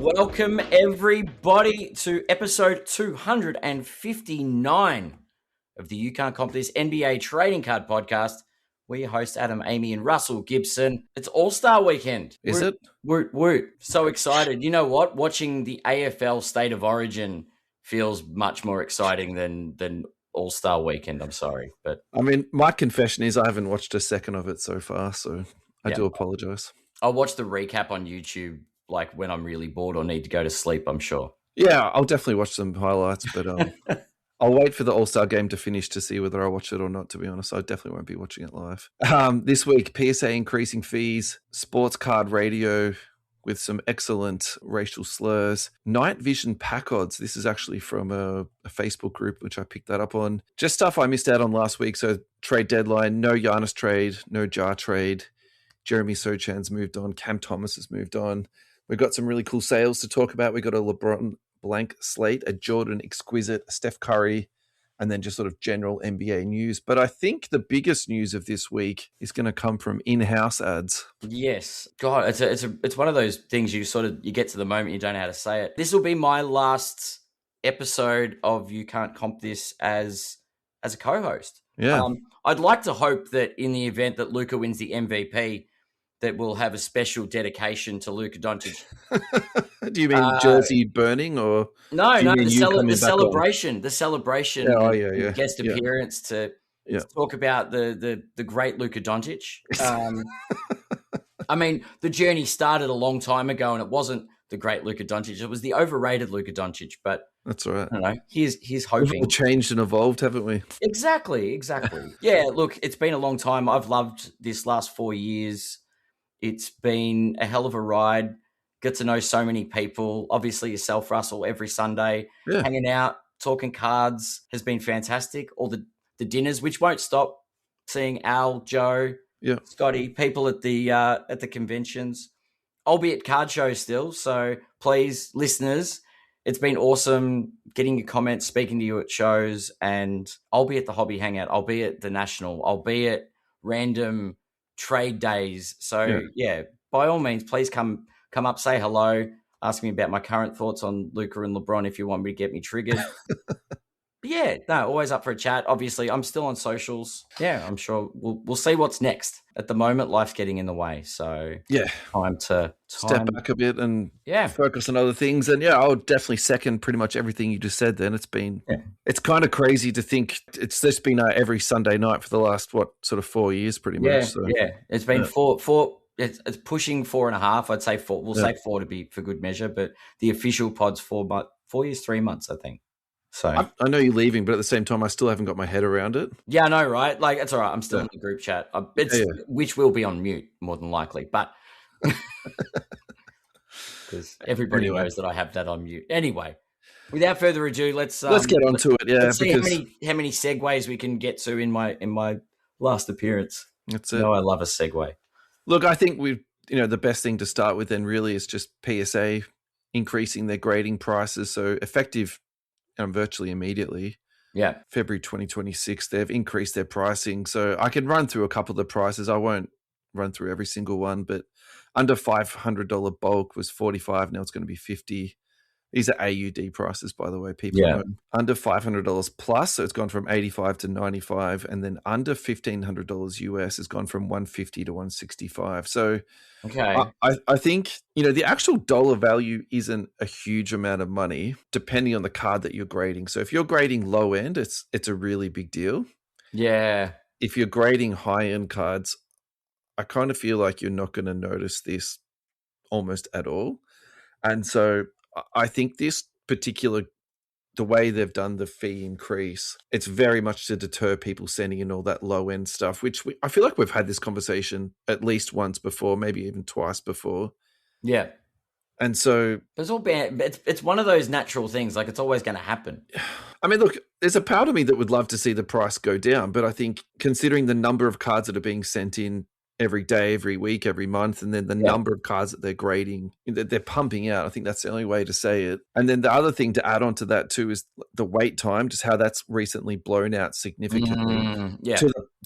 Welcome, everybody, to episode 259 of the You Can't Comp This NBA Trading Card Podcast. We're your hosts, Adam, Amy, and Russell Gibson. It's All-Star Weekend. Is it? Woot, woot. So excited. You know what? Watching the AFL State of Origin feels much more exciting than All-Star Weekend. I'm sorry. But I mean, my confession is I haven't watched a second of it so far, so I do apologize. I'll watch the recap on YouTube like when I'm really bored or need to go to sleep, I'm sure. Yeah, I'll definitely watch some highlights, but I'll wait for the All-Star game to finish to see whether I watch it or not, to be honest. I definitely won't be watching it live. This week, PSA increasing fees, sports card radio with some excellent racial slurs, night vision pack odds. This is actually from a Facebook group, which I picked that up on. Just stuff I missed out on last week. So trade deadline, no Giannis trade, no Ja trade. Jeremy Sochan's moved on. Cam Thomas has moved on. We've got some really cool sales to talk about. We've got a LeBron Blank Slate, a Jordan Exquisite, a Steph Curry, and then just sort of general NBA news. But I think the biggest news of this week is going to come from in-house ads. Yes. God, it's one of those things you get to the moment, you don't know how to say it. This will be my last episode of You Can't Comp This as a co-host. Yeah. I'd like to hope that in the event that Luka wins the MVP, that we'll have a special dedication to Luka Doncic. Do you mean jersey burning or? No, the celebration. The celebration. Yeah. Guest appearance to talk about the great Luka Doncic. I mean, the journey started a long time ago, and it wasn't the great Luka Doncic. It was the overrated Luka Doncic. But that's all right. I don't know. He's hoping. We've all changed and evolved, haven't we? Exactly. Yeah. Look, it's been a long time. I've loved this last 4 years. It's been a hell of a ride. Get to know so many people. Obviously, yourself, Russell, every Sunday, hanging out, talking cards has been fantastic. All the dinners, which won't stop. Seeing Al, Joe, Scotty, people at the conventions, albeit card shows still. So please, listeners, it's been awesome getting your comments, speaking to you at shows, and I'll be at the hobby hangout. I'll be at the national. I'll be at random trade days. So by all means, please come up, say hello, ask me about my current thoughts on Luka and LeBron if you want me to get me triggered. Always up for a chat. Obviously, I'm still on socials. Yeah, I'm sure we'll see what's next. At the moment, life's getting in the way. So time to step back a bit and focus on other things. And I would definitely second pretty much everything you just said then. It's been it's kind of crazy to think it's just been every Sunday night for the last 4 years pretty much. So, it's been four. It's pushing 4.5. I'd say 4. We'll say 4 to be for good measure, but the official pod's 4 years, 3 months, I think. So I know you're leaving, but at the same time, I still haven't got my head around it. Yeah, I know, right? Like, it's all right. I'm still in the group chat, which will be on mute more than likely, but because everybody knows that I have that on mute. Anyway, without further ado, let's get on to it. Yeah, let's see how many segues we can get to in my last appearance. That's it. I love a segue. Look, I think the best thing to start with then really is just PSA increasing their grading prices. So effective virtually immediately. Yeah. February 2026, they've increased their pricing. So I can run through a couple of the prices. I won't run through every single one, but under $500 bulk was $45. Now it's going to be $50. These are AUD prices, by the way, people know. Under $500 plus, so it's gone from $85 to $95, and then under $1,500 US has gone from $150 to $165. So I think, the actual dollar value isn't a huge amount of money, depending on the card that you're grading. So if you're grading low end, it's a really big deal. Yeah. If you're grading high end cards, I kind of feel like you're not going to notice this almost at all. And so I think this particular, the way they've done the fee increase, it's very much to deter people sending in all that low end stuff, which I feel like we've had this conversation at least once before, maybe even twice before. Yeah. And so it's all bad. It's one of those natural things. Like, it's always going to happen. I mean, look, there's a part of me that would love to see the price go down, but I think considering the number of cards that are being sent in every day, every week, every month, and then the number of cards that they're grading, that they're pumping out. I think that's the only way to say it. And then the other thing to add on to that too is the wait time, just how that's recently blown out significantly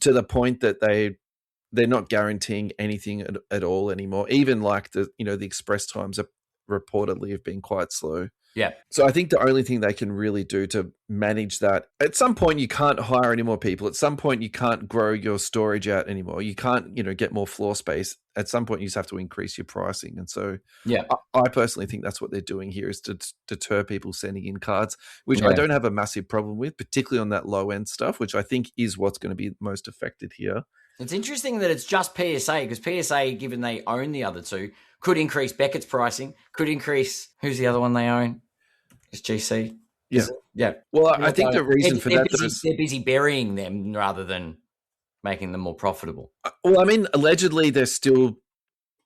to the point that they're not guaranteeing anything at all anymore. Even like the express times are reportedly have been quite slow. Yeah. So I think the only thing they can really do to manage that, at some point you can't hire any more people. At some point you can't grow your storage out anymore. You can't, get more floor space. At some point you just have to increase your pricing. And so I personally think that's what they're doing here, is to deter people sending in cards, which I don't have a massive problem with, particularly on that low end stuff, which I think is what's going to be most affected here. It's interesting that it's just PSA, because PSA, given they own the other two, could increase Beckett's pricing, could increase, who's the other one they own? It's GC. Yeah. Well, I think the reason for that is they're busy burying them rather than making them more profitable. Well, I mean, allegedly they're still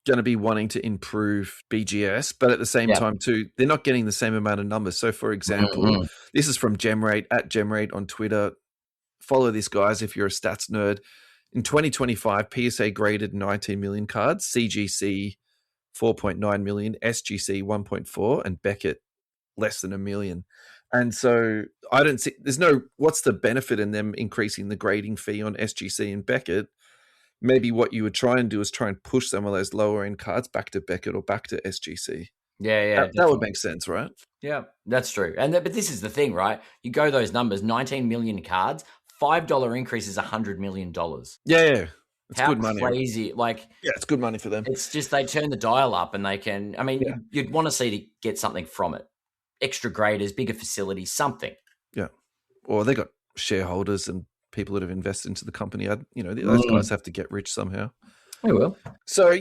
going to be wanting to improve BGS, but at the same time too, they're not getting the same amount of numbers. So for example, this is from Gemrate, at Gemrate on Twitter. Follow this, guys, if you're a stats nerd. In 2025, PSA graded 19 million cards, CGC 4.9 million, SGC 1.4, and Beckett less than 1 million. And so I don't see, what's the benefit in them increasing the grading fee on SGC and Beckett? Maybe what you would try and do is try and push some of those lower end cards back to Beckett or back to SGC. Yeah. That would make sense, right? Yeah, that's true. But this is the thing, right? You go those numbers, 19 million cards, $5 increase is $100 million. Yeah. It's How good money. Crazy. It's good money for them. It's just they turn the dial up and they can, you'd want to see to get something from it. Extra graders, bigger facilities, something. Yeah. Or they got shareholders and people that have invested into the company. Those guys have to get rich somehow. They will. So,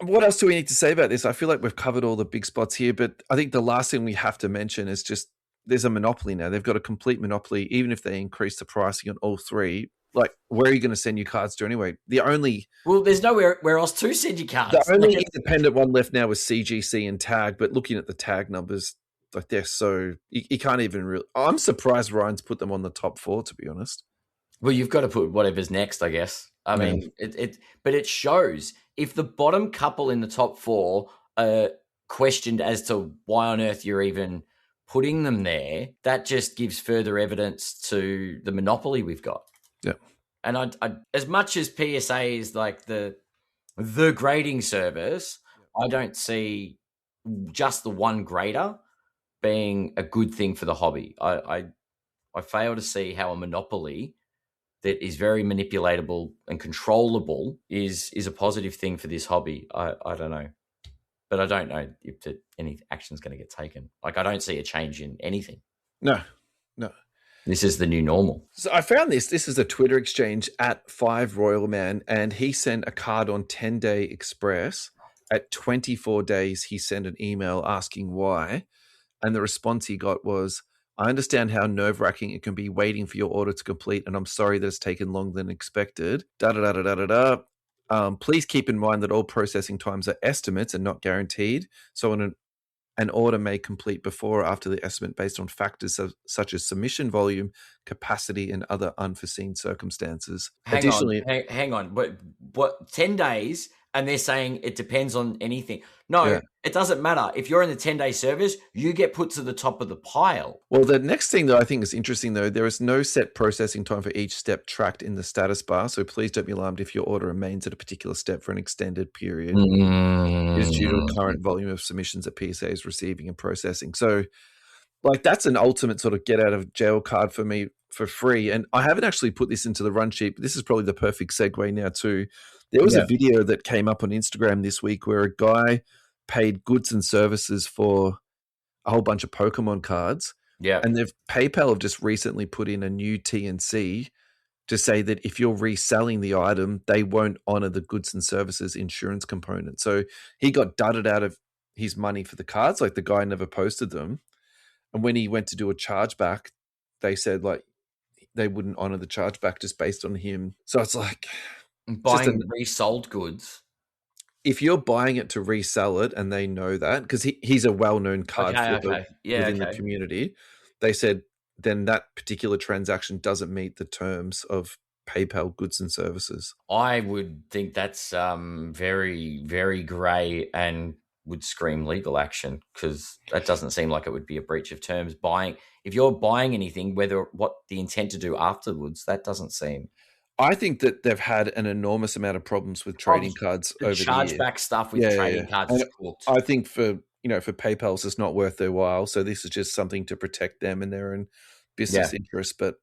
what else do we need to say about this? I feel like we've covered all the big spots here, but I think the last thing we have to mention is just there's a monopoly now. They've got a complete monopoly, even if they increase the pricing on all three. Like, where are you going to send your cards to anyway? There's nowhere where else to send your cards. The only independent one left now is CGC and Tag, but looking at the Tag numbers, they're so you can't even really. I'm surprised Ryan's put them on the top 4, to be honest. Well, you've got to put whatever's next, I guess. I mean, but it shows if the bottom couple in the top 4 are questioned as to why on earth you're even putting them there, that just gives further evidence to the monopoly we've got. Yeah. And I as much as PSA is like the grading service, I don't see just the one grader being a good thing for the hobby. I fail to see how a monopoly that is very manipulatable and controllable is a positive thing for this hobby. I don't know. But I don't know if any action is going to get taken. I don't see a change in anything. No. This is the new normal. So I found this. This is a Twitter exchange at 5RoyalMan, and he sent a card on 10-day express. At 24 days, he sent an email asking why. And the response he got was, I understand how nerve-wracking it can be waiting for your order to complete, and I'm sorry that it's taken longer than expected. Please keep in mind that all processing times are estimates and not guaranteed. So an order may complete before or after the estimate based on factors such as submission volume, capacity, and other unforeseen circumstances. Hang on. What 10 days, and they're saying it depends on anything. No, It doesn't matter. If you're in the 10-day service, you get put to the top of the pile. Well, the next thing that I think is interesting, though, there is no set processing time for each step tracked in the status bar. So please don't be alarmed if your order remains at a particular step for an extended period. It is due to the current volume of submissions that PSA is receiving and processing. So, that's an ultimate sort of get out of jail card for me for free. And I haven't actually put this into the run sheet, but this is probably the perfect segue now too. There was a video that came up on Instagram this week where a guy paid goods and services for a whole bunch of Pokemon cards. Yeah. And PayPal have just recently put in a new T&C to say that if you're reselling the item, they won't honor the goods and services insurance component. So he got dudded out of his money for the cards. The guy never posted them. And when he went to do a chargeback, they said they wouldn't honor the chargeback just based on him. So it's buying resold goods. If you're buying it to resell it and they know that, because he's a well-known card flipper within the community, they said then that particular transaction doesn't meet the terms of PayPal goods and services. I would think that's very, very grey and would scream legal action, because that doesn't seem like it would be a breach of terms. If you're buying anything, whether what the intent to do afterwards, that doesn't seem. I think that they've had an enormous amount of problems with trading cards over the years. Chargeback stuff with trading cards is cooked. I think for for PayPal's it's not worth their while. So this is just something to protect them and their own business interests. But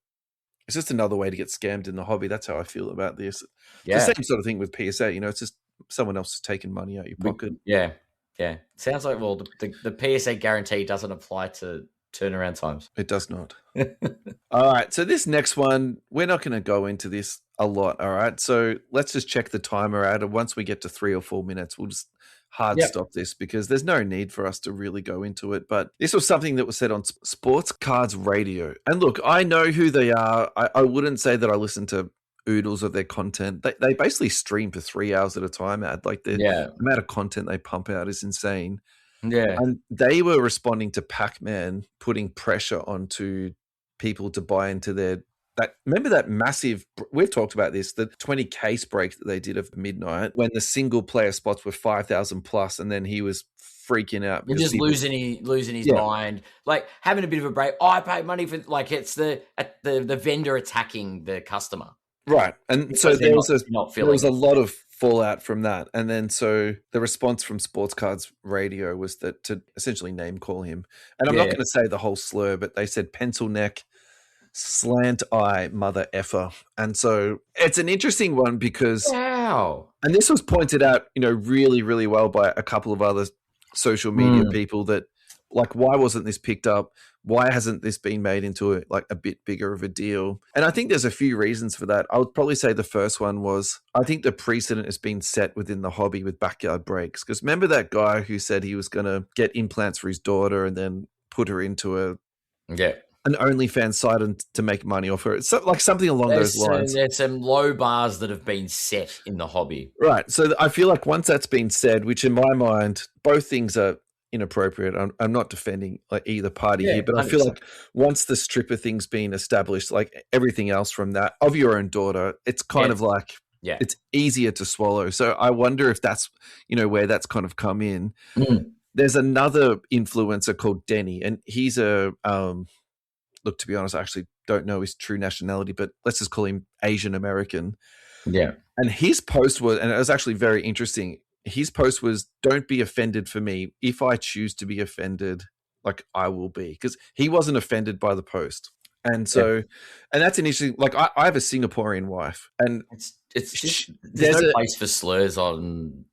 it's just another way to get scammed in the hobby. That's how I feel about this. Yeah. It's the same sort of thing with PSA. It's just someone else is taking money out your pocket. Yeah. Sounds like, well, the PSA guarantee doesn't apply to turnaround times. It does not. All right. So this next one, we're not going to go into this a lot. All right. So let's just check the timer out. And once we get to 3 or 4 minutes, we'll just hard stop this because there's no need for us to really go into it. But this was something that was said on Sports Cards Radio. And look, I know who they are. I wouldn't say that I listen to oodles of their content. They basically stream for 3 hours at a time. Like the amount of content they pump out is insane. Yeah. And they were responding to PackMan putting pressure onto people to buy into remember that massive, we've talked about this, the 20 case break that they did of midnight when the single player spots were 5,000 plus, and then he was freaking out. You're just losing his mind, like having a bit of a break. I pay money for, like, it's the vendor attacking the customer. Right. And so there was a lot of fallout from that. And then so the response from Sports Cards Radio was that to essentially name call him. And I'm not going to say the whole slur, but they said pencil neck, slant eye, mother effer. And so it's an interesting one because, and this was pointed out, really, really well by a couple of other social media people that, like, why wasn't this picked up? Why hasn't this been made into a bit bigger of a deal? And I think there's a few reasons for that. I would probably say the first one was, I think the precedent has been set within the hobby with backyard breaks. Because remember that guy who said he was going to get implants for his daughter and then put her into an OnlyFans site and to make money off her? It's like something along those lines. There's some low bars that have been set in the hobby. Right. So I feel like once that's been said, which in my mind, both things are inappropriate. I'm not defending either party here, but 100%. I feel like once the stripper thing's been established, like everything else from that of your own daughter, it's kind of like it's easier to swallow. So I wonder if that's where that's kind of come in. There's another influencer called Denny, and he's a look, to be honest, I actually don't know his true nationality, but let's just call him Asian American. Yeah. And his post was, and it was actually very interesting. His post was, don't be offended for me. If I choose to be offended, like I will be. Because he wasn't offended by the post. And so, and that's an interesting, like I have a Singaporean wife. And it's just, there's no place for slurs on,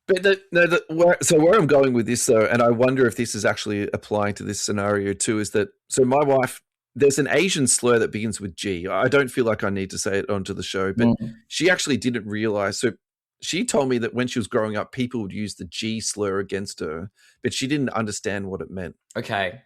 But where I'm going with this though, and I wonder if this is actually applying to this scenario too, is that, so my wife, there's an Asian slur that begins with G. I don't feel like I need to say it onto the show, but she actually didn't realize. So she told me that when she was growing up, people would use the G slur against her, but she didn't understand what it meant. Okay.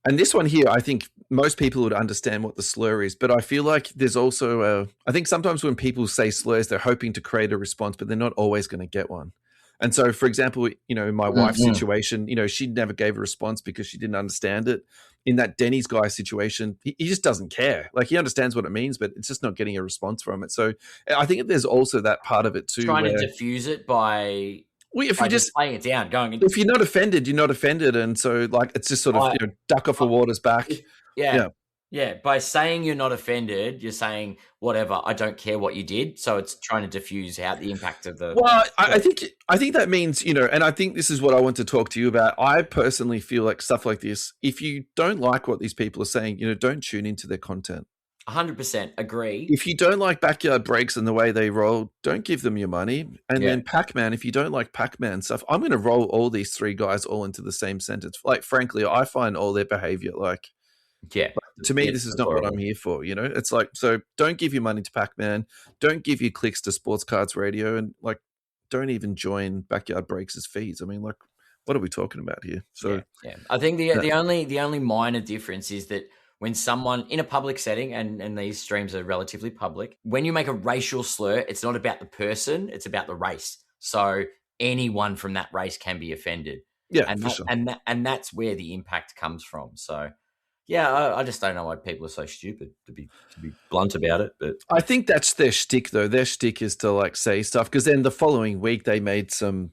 And this one here, I think most people would understand what the slur is, but I feel like there's also I think sometimes when people say slurs, they're hoping to create a response, but they're not always going to get one. And so, for example, in my wife's situation, she never gave a response because she didn't understand it. In that Denny's guy situation, he just doesn't care. Like, he understands what it means, but it's just not getting a response from it. So I think there's also that part of it too. Trying to diffuse it by if you just playing it down, going. If you're not offended, you're not offended. And so, like, it's just sort of duck off the water's back. Yeah, by saying you're not offended, you're saying whatever. I don't care what you did. So it's trying to diffuse out the impact of the. Well, I think that means and I think this is what I want to talk to you about. I personally feel like stuff like this. If you don't like what these people are saying, don't tune into their content. 100% agree. If you don't like backyard breaks and the way they roll, don't give them your money. And then PackMan, if you don't like PackMan stuff, I'm going to roll all these three guys all into the same sentence. Like, frankly, I find all their behavior to me, this is not what I'm here for. It's like, so don't give your money to PackMan. Don't give your clicks to Sports Cards Radio, and don't even join Backyard Breaks' feeds. I mean, what are we talking about here? So I think the only minor difference is that when someone in a public setting, and these streams are relatively public, when you make a racial slur, it's not about the person, it's about the race. So anyone from that race can be offended. Yeah, and that's where the impact comes from. So. Yeah, I just don't know why people are so stupid, to be blunt about it. But I think that's their shtick, though. Their shtick is to say stuff, because then the following week they made some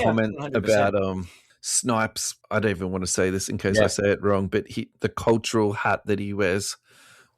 comment 100%. About Snipes. I don't even want to say this in case I say it wrong, but the cultural hat that he wears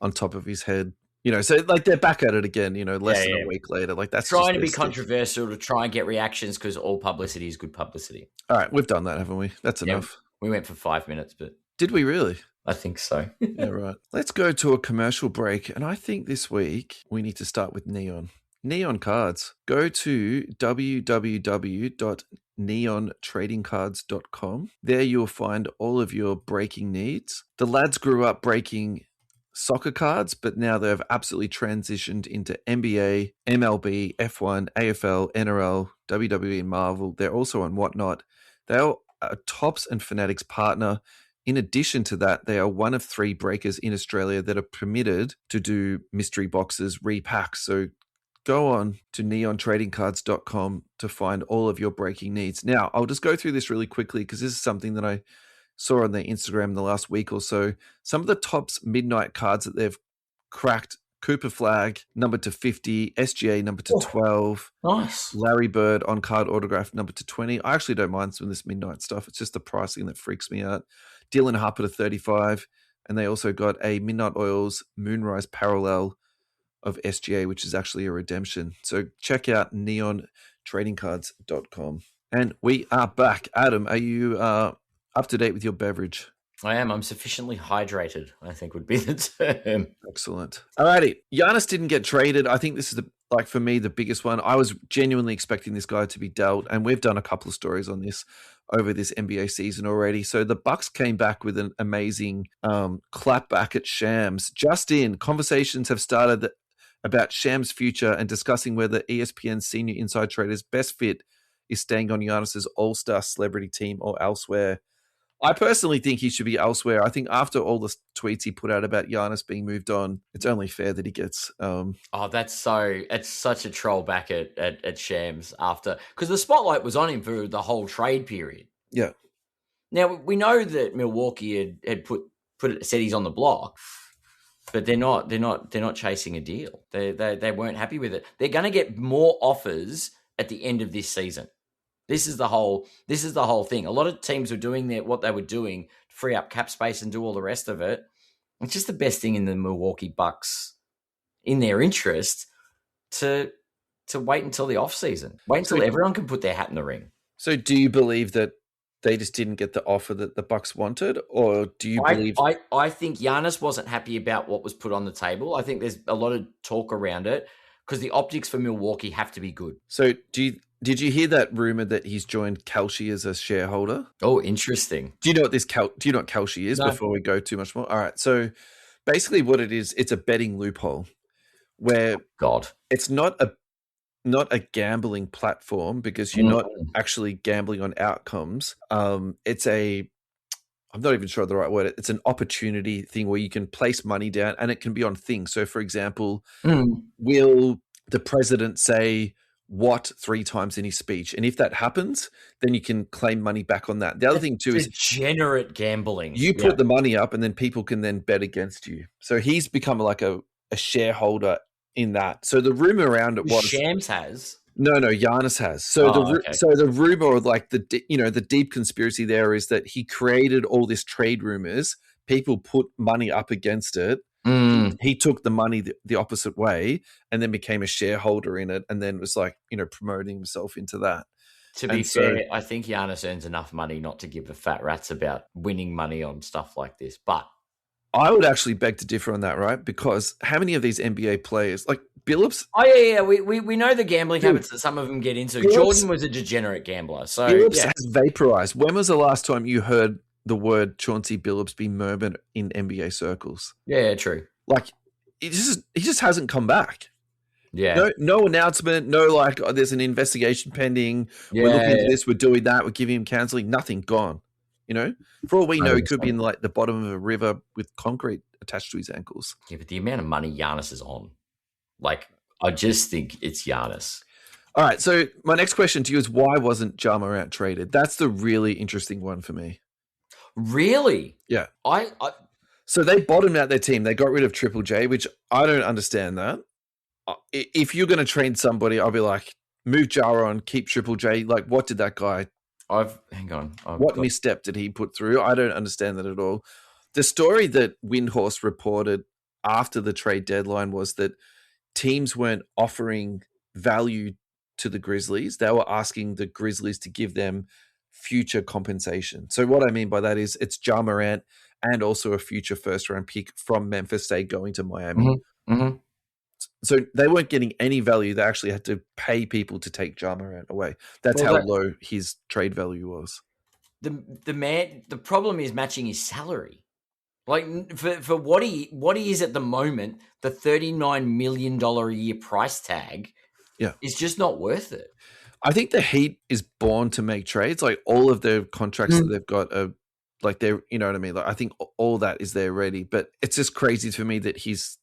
on top of his head. So like they're back at it again, less than Yeah. a week later. Like that's Trying just to be their stick. controversial to try and get reactions because all publicity is good publicity. All right, we've done that, haven't we? That's enough. We went for 5 minutes, but Did we really? I think so. Yeah, right. Let's go to a commercial break. And I think this week we need to start with Neon. Neon cards. Go to www.neontradingcards.com. There you'll find all of your breaking needs. The lads grew up breaking soccer cards, but now they've absolutely transitioned into NBA, MLB, F1, AFL, NRL, WWE, and Marvel. They're also on Whatnot. They are a Topps and Fanatics partner. In addition to that, they are one of 3 breakers in Australia that are permitted to do mystery boxes, repacks. So go on to neontradingcards.com to find all of your breaking needs. Now, I'll just go through this really quickly because this is something that I saw on their Instagram in the last week or so. Some of the Topps midnight cards that they've cracked: Cooper Flag, number to 50, SGA, number to 12. Nice. Larry Bird on card autograph, number to 20. I actually don't mind some of this midnight stuff. It's just the pricing that freaks me out. Dylan Harper to 35. And they also got a Midnight Oils Moonrise Parallel of SGA, which is actually a redemption. So check out neontradingcards.com. And we are back. Adam, are you up to date with your beverage? I am. I'm sufficiently hydrated, I think would be the term. Excellent. All righty. Giannis didn't get traded. I think this is, for me, the biggest one. I was genuinely expecting this guy to be dealt, and we've done a couple of stories on this over this NBA season already. So the Bucks came back with an amazing clapback at Shams. Just in, conversations have started about Shams' future and discussing whether ESPN's senior inside trader's best fit is staying on Giannis's all-star celebrity team or elsewhere. I personally think he should be elsewhere. I think after all the tweets he put out about Giannis being moved on, it's only fair that he gets... it's such a troll back at Shams after, because the spotlight was on him for the whole trade period. Yeah. Now, we know that Milwaukee had said he's on the block, but they're not chasing a deal. They weren't happy with it. They're going to get more offers at the end of this season. This is the whole thing. A lot of teams were doing what they were doing, free up cap space and do all the rest of it. It's just the best thing in the Milwaukee Bucks, in their interest, to wait until the offseason. Wait until everyone can put their hat in the ring. So do you believe that they just didn't get the offer that the Bucks wanted? Or do you believe... I think Giannis wasn't happy about what was put on the table. I think there's a lot of talk around it because the optics for Milwaukee have to be good. So did you hear that rumor that he's joined Kelce as a shareholder? Oh, interesting. Do you know what Kelce is? No. Before we go too much more? All right. So basically what it is, it's a betting loophole where it's not a gambling platform because you're not actually gambling on outcomes. I'm not even sure of the right word. It's an opportunity thing where you can place money down and it can be on things. So for example, will the president say what 3 times in his speech? And if that happens, then you can claim money back on that. The other thing too is degenerate gambling. You put the money up and then people can then bet against you. So he's become like a shareholder in that. So the rumor around it was Shams has. No, Giannis has. So the rumor, like the deep conspiracy there is that he created all this trade rumors. People put money up against it. He took the money the opposite way and then became a shareholder in it and then was like, promoting himself into that. To be fair, I think Giannis earns enough money not to give a fat rat's about winning money on stuff like this. But I would actually beg to differ on that, right? Because how many of these NBA players, like Billups? Oh, yeah. We know the gambling habits that some of them get into. Jordan was a degenerate gambler. So Billups has vaporized. When was the last time you heard the word Chauncey Billups be murmured in NBA circles? Yeah, true. Like, he just hasn't come back. Yeah. No announcement. No, like, there's an investigation pending. We're looking into this. We're doing that. We're giving him counseling. Nothing. Gone. For all we know, he could be in like the bottom of a river with concrete attached to his ankles. Yeah, but the amount of money Giannis is on, like, I just think it's Giannis. All right. So my next question to you is, why wasn't Ja Morant traded? That's the really interesting one for me. Really? Yeah. So they bottomed out their team. They got rid of Triple J, which I don't understand that. If you're going to trade somebody, I'll be like, move Ja on, keep Triple J. Like, what did that guy... What misstep did he put through? I don't understand that at all. The story that Windhorse reported after the trade deadline was that teams weren't offering value to the Grizzlies. They were asking the Grizzlies to give them future compensation. So what I mean by that is it's Ja Morant and also a future first-round pick from Memphis State going to Miami. Mm-hmm. So they weren't getting any value. They actually had to pay people to take Ja Morant away. That's how low his trade value was. The problem is matching his salary. Like for what he is at the moment, the $39 million a year price tag is just not worth it. I think the Heat is born to make trades. Like all of their contracts that they've got are like they're, you know what I mean? Like I think all that is there ready, but it's just crazy for me that his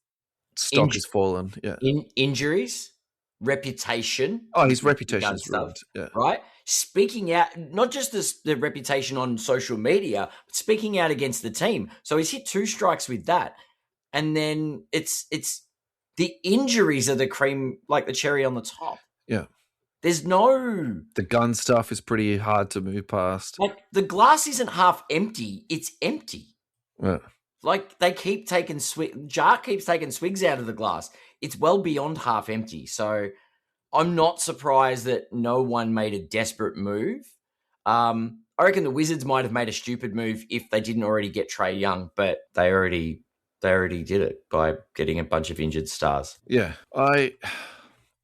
stock has fallen. Yeah. Injuries, reputation. Oh, his reputation is ruined. Yeah. Right? Speaking out, not just the reputation on social media, but speaking out against the team. So he's hit 2 strikes with that. And then it's the injuries are the cream, like the cherry on the top. Yeah. There's no... The gun stuff is pretty hard to move past. Like the glass isn't half empty, it's empty. Yeah. Like they keep taking Ja keeps taking swigs out of the glass. It's well beyond half empty. So I'm not surprised that no one made a desperate move. I reckon the Wizards might have made a stupid move if they didn't already get Trae Young, but they already did it by getting a bunch of injured stars. Yeah.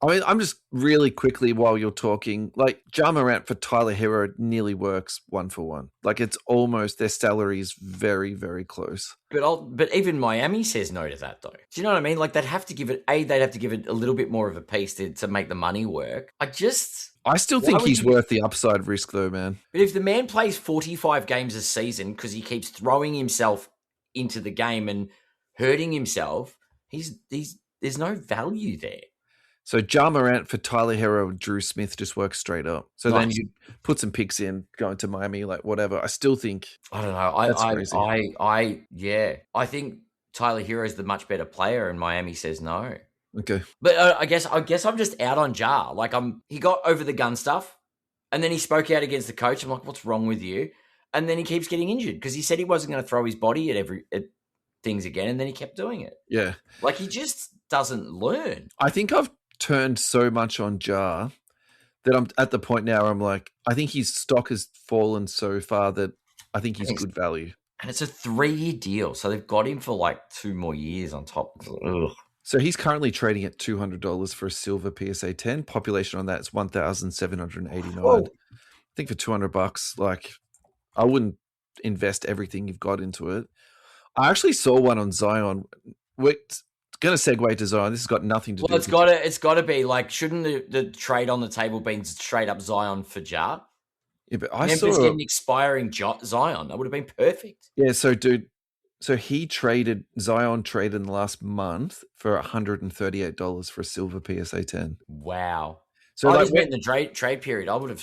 I mean, I'm just really quickly while you're talking, like Ja Morant for Tyler Hero nearly works 1-for-1. Like it's almost their salary is very, very close. But even Miami says no to that though. Do you know what I mean? Like they'd have to give it a little bit more of a piece to make the money work. I still think he's worth the upside risk though, man. But if the man plays 45 games a season because he keeps throwing himself into the game and hurting himself, there's no value there. So Ja Morant for Tyler Hero and Drew Smith just works straight up. So then you put some picks in, going to Miami, like whatever. I still think I don't know. I think Tyler Hero is the much better player, and Miami says no. Okay, but I guess I'm just out on Ja. Like he got over the gun stuff, and then he spoke out against the coach. I'm like, what's wrong with you? And then he keeps getting injured because he said he wasn't going to throw his body at things again, and then he kept doing it. Yeah, like he just doesn't learn. I think I've turned so much on Ja that I'm at the point now where I'm like, I think his stock has fallen so far that I think he's good value. And it's a 3-year deal, so they've got him for like 2 more years on top. Ugh. So he's currently trading at $200 for a silver PSA 10. Population on that is 1,789. I think for $200, like I wouldn't invest everything you've got into it. I actually saw one on Zion. Going to segue to Zion. This has got nothing to do. Well, it's got to be like, shouldn't the trade on the table been straight up Zion for Ja? Yeah, but Memphis getting expiring Zion. That would have been perfect. Yeah, so Zion traded in the last month for $138 for a silver PSA 10. Wow. So I just meant in the trade period. We're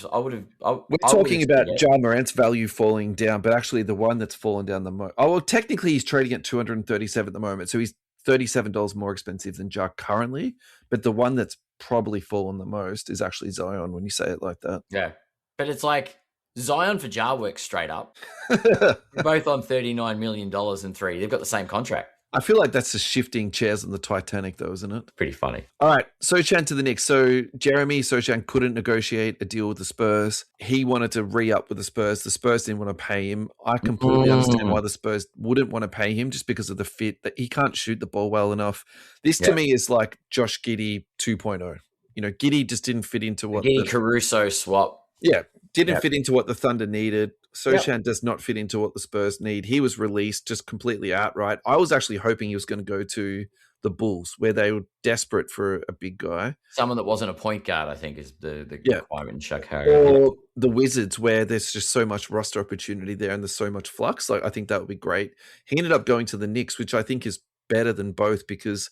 talking about Ja Morant's value falling down, but actually the one that's fallen down the most. Oh, well, technically he's trading at $237 at the moment, so he's $37 more expensive than Ja currently, but the one that's probably fallen the most is actually Zion when you say it like that. Yeah. But it's like Zion for Ja works straight up. They're both on $39 million and 3. They've got the same contract. I feel like that's just shifting chairs on the Titanic, though, isn't it? Pretty funny. All right, Sochan to the Knicks. So Jeremy Sochan couldn't negotiate a deal with the Spurs. He wanted to re-up with the Spurs. The Spurs didn't want to pay him. I completely understand why the Spurs wouldn't want to pay him just because of the fit, that he can't shoot the ball well enough. This to me is like Josh Giddey 2.0. You know, Giddey just didn't fit into what Giddey Caruso swap. Yeah, didn't fit into what the Thunder needed. Sochan does not fit into what the Spurs need. He was released just completely outright. I was actually hoping he was going to go to the Bulls, where they were desperate for a big guy. Someone that wasn't a point guard, I think, is the requirement in Chicago. Or the Wizards, where there's just so much roster opportunity there and there's so much flux. Like, I think that would be great. He ended up going to the Knicks, which I think is better than both, because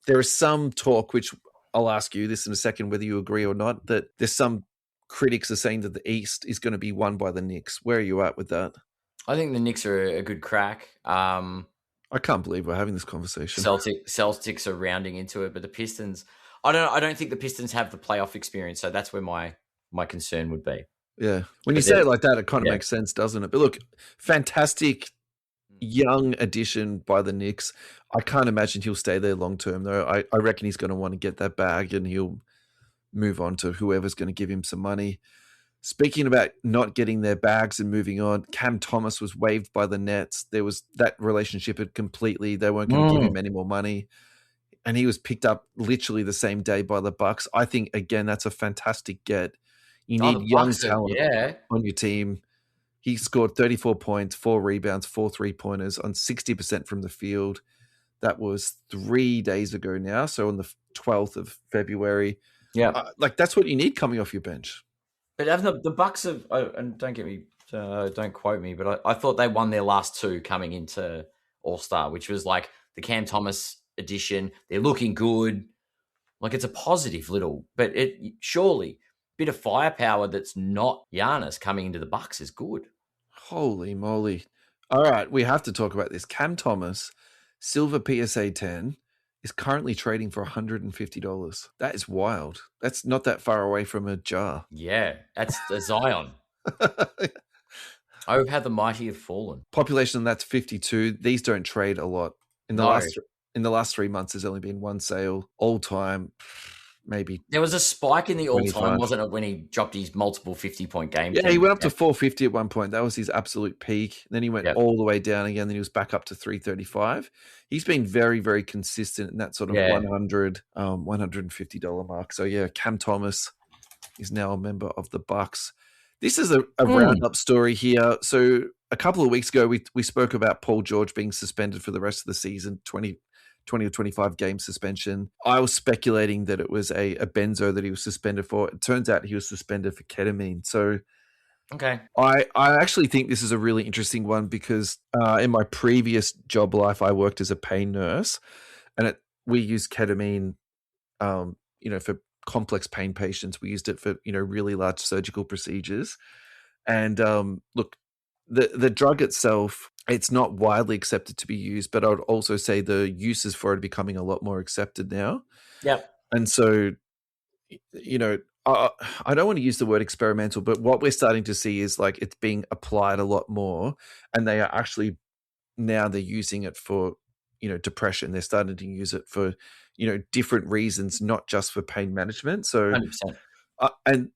there is some talk, which I'll ask you this in a second, whether you agree or not, that there's some critics are saying that the East is going to be won by the Knicks. Where are you at with that? I think the Knicks are a good crack. I can't believe we're having this conversation. Celtics are rounding into it, but the Pistons, I don't think the Pistons have the playoff experience, so that's where my concern would be. Yeah. When you say it like that, it kind of makes sense, doesn't it? But look, fantastic young addition by the Knicks. I can't imagine he'll stay there long term, though. I reckon he's going to want to get that bag and he'll move on to whoever's going to give him some money. Speaking about not getting their bags and moving on, Cam Thomas was waived by the Nets. There was that relationship had completely, they weren't going to give him any more money. And he was picked up literally the same day by the Bucks. I think, again, that's a fantastic get. You need young talent on your team. He scored 34 points, 4 rebounds, 4 3-pointers on 60% from the field. That was 3 days ago now, so on the 12th of February. Yeah. That's what you need coming off your bench. But haven't the Bucks have, and don't get me, don't quote me, but I thought they won their last 2 coming into All-Star, which was like the Cam Thomas edition. They're looking good. Like, it's a positive little, but it surely bit of firepower that's not Giannis coming into the Bucks is good. Holy moly. All right, we have to talk about this. Cam Thomas, Silver PSA 10, is currently trading for $150. That is wild. That's not that far away from a jar. Yeah, that's the Zion. Oh, how the mighty have fallen. Population, that's 52. These don't trade a lot. In the last 3 months, there's only been one sale. All time, maybe. There was a spike in the all 25. time, wasn't it, when he dropped his multiple 50-point games? Yeah, he went up to 450 at one point. That was his absolute peak. Then he went all the way down again. Then he was back up to 335. He's been very, very consistent in that sort of $150 mark. So yeah, Cam Thomas is now a member of the Bucks. This is a roundup story here. So a couple of weeks ago, we spoke about Paul George being suspended for the rest of the season, 20 or 25 game suspension. I was speculating that it was a benzo that he was suspended for. It turns out he was suspended for ketamine. So okay, I actually think this is a really interesting one because in my previous job life, I worked as a pain nurse, and we used ketamine, for complex pain patients. We used it for really large surgical procedures. And look, the drug itself, it's not widely accepted to be used, but I would also say the uses for it are becoming a lot more accepted now. Yeah. And so, I don't want to use the word experimental, but what we're starting to see is like it's being applied a lot more, and they are actually now they're using it for, depression. They're starting to use it for, different reasons, not just for pain management. So 100%. And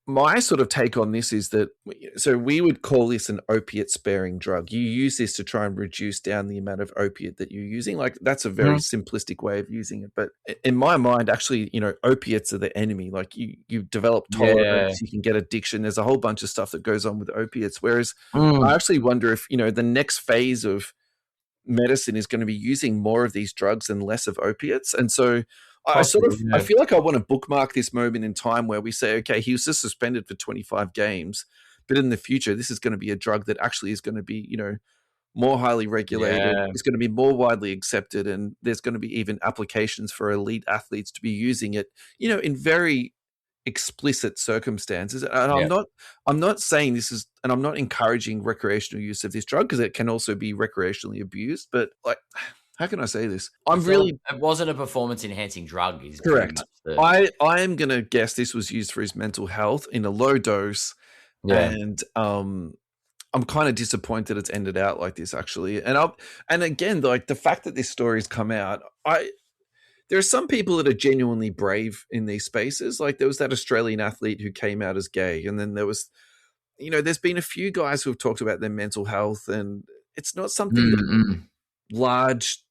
my sort of take on this is that, so we would call this an opiate sparing drug. You use this to try and reduce down the amount of opiate that you're using. Like, that's a very simplistic way of using it. But in my mind, actually, opiates are the enemy. Like, you develop tolerance, you can get addiction. There's a whole bunch of stuff that goes on with opiates. Whereas I actually wonder if, the next phase of medicine is going to be using more of these drugs and less of opiates. And so I feel like I want to bookmark this moment in time where we say, okay, he was just suspended for 25 games, but in the future, this is going to be a drug that actually is going to be, more highly regulated. It's going to be more widely accepted, and there's going to be even applications for elite athletes to be using it, in very explicit circumstances. And I'm not saying this is, and I'm not encouraging recreational use of this drug because it can also be recreationally abused, but like, how can I say this? It wasn't a performance-enhancing drug. Correct. I am going to guess this was used for his mental health in a low dose, and I'm kind of disappointed it's ended out like this, actually. And again, like the fact that this story's come out, there are some people that are genuinely brave in these spaces. Like there was that Australian athlete who came out as gay, and then there was, there's been a few guys who have talked about their mental health, and it's not something that large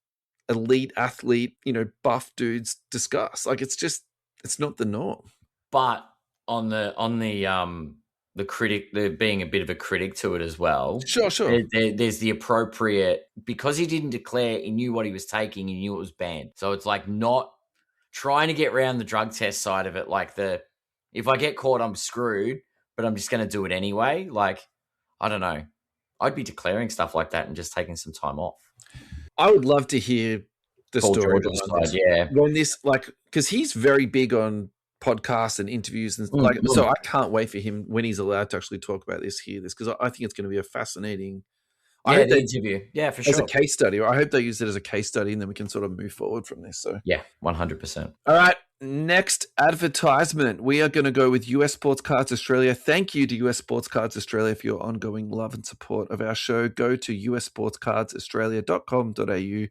elite athlete, buff dudes discuss. Like it's not the norm. But on the critic, there being a bit of a critic to it as well. Sure. There's the appropriate, because he didn't declare, he knew what he was taking, he knew it was banned. So it's like not trying to get around the drug test side of it. Like if I get caught, I'm screwed, but I'm just going to do it anyway. Like, I don't know. I'd be declaring stuff like that and just taking some time off. I would love to hear the Paul story George's behind side, this. When this, like, because he's very big on podcasts and interviews and so I can't wait for him when he's allowed to actually talk about this, hear this, because I think it's going to be a fascinating interview. Yeah, for sure. As a case study. I hope they use it as a case study, and then we can sort of move forward from this. So 100%. All right. Next advertisement. We are going to go with US Sports Cards Australia. Thank you to US Sports Cards Australia for your ongoing love and support of our show. Go to ussportscardsaustralia.com.au.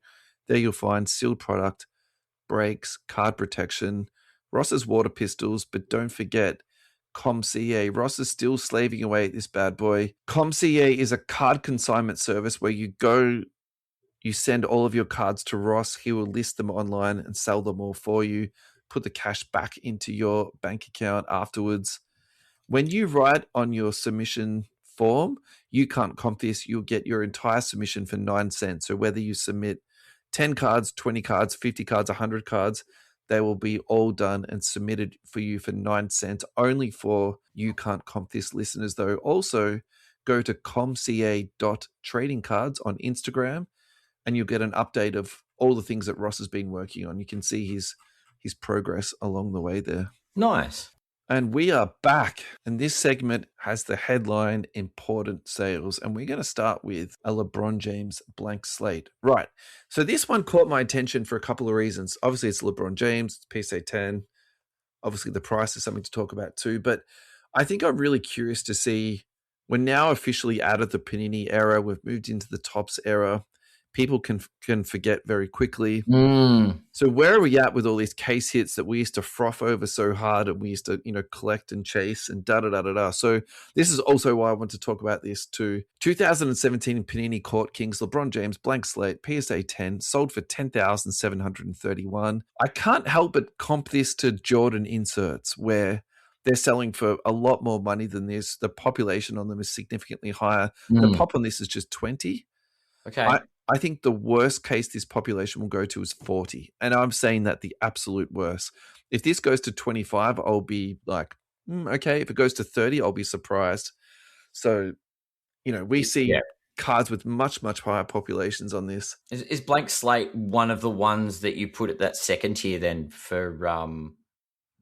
There you'll find sealed product, brakes, card protection, Ross's water pistols, but don't forget ComCA. Ross is still slaving away at this bad boy. ComCA is a card consignment service where you go, you send all of your cards to Ross. He will list them online and sell them all for you. Put the cash back into your bank account afterwards. When you write on your submission form, you can't comp this, you'll get your entire submission for 9 cents. So whether you submit 10 cards, 20 cards, 50 cards, 100 cards, they will be all done and submitted for you for 9 cents, only for You Can't Comp This listeners, though. Also, go to comca.tradingcards on Instagram, and you'll get an update of all the things that Ross has been working on. You can see his progress along the way there. Nice. And we are back. And this segment has the headline Important Sales. And we're going to start with a LeBron James blank slate. Right. So this one caught my attention for a couple of reasons. Obviously, it's LeBron James, it's PSA 10. Obviously, the price is something to talk about too. But I think I'm really curious to see, we're now officially out of the Panini era. We've moved into the Topps era. People can forget very quickly. So where are we at with all these case hits that we used to froth over so hard and we used to, collect and chase and da-da-da-da-da. So this is also why I want to talk about this too. 2017 Panini Court Kings LeBron James blank slate PSA 10 sold for $10,731. I can't help but comp this to Jordan inserts where they're selling for a lot more money than this. The population on them is significantly higher. The pop on this is just 20. Okay. I think the worst case this population will go to is 40. And I'm saying that the absolute worst. If this goes to 25, I'll be like, okay. If it goes to 30, I'll be surprised. So, we see cards with much, much higher populations on this. Is blank slate one of the ones that you put at that second tier then for,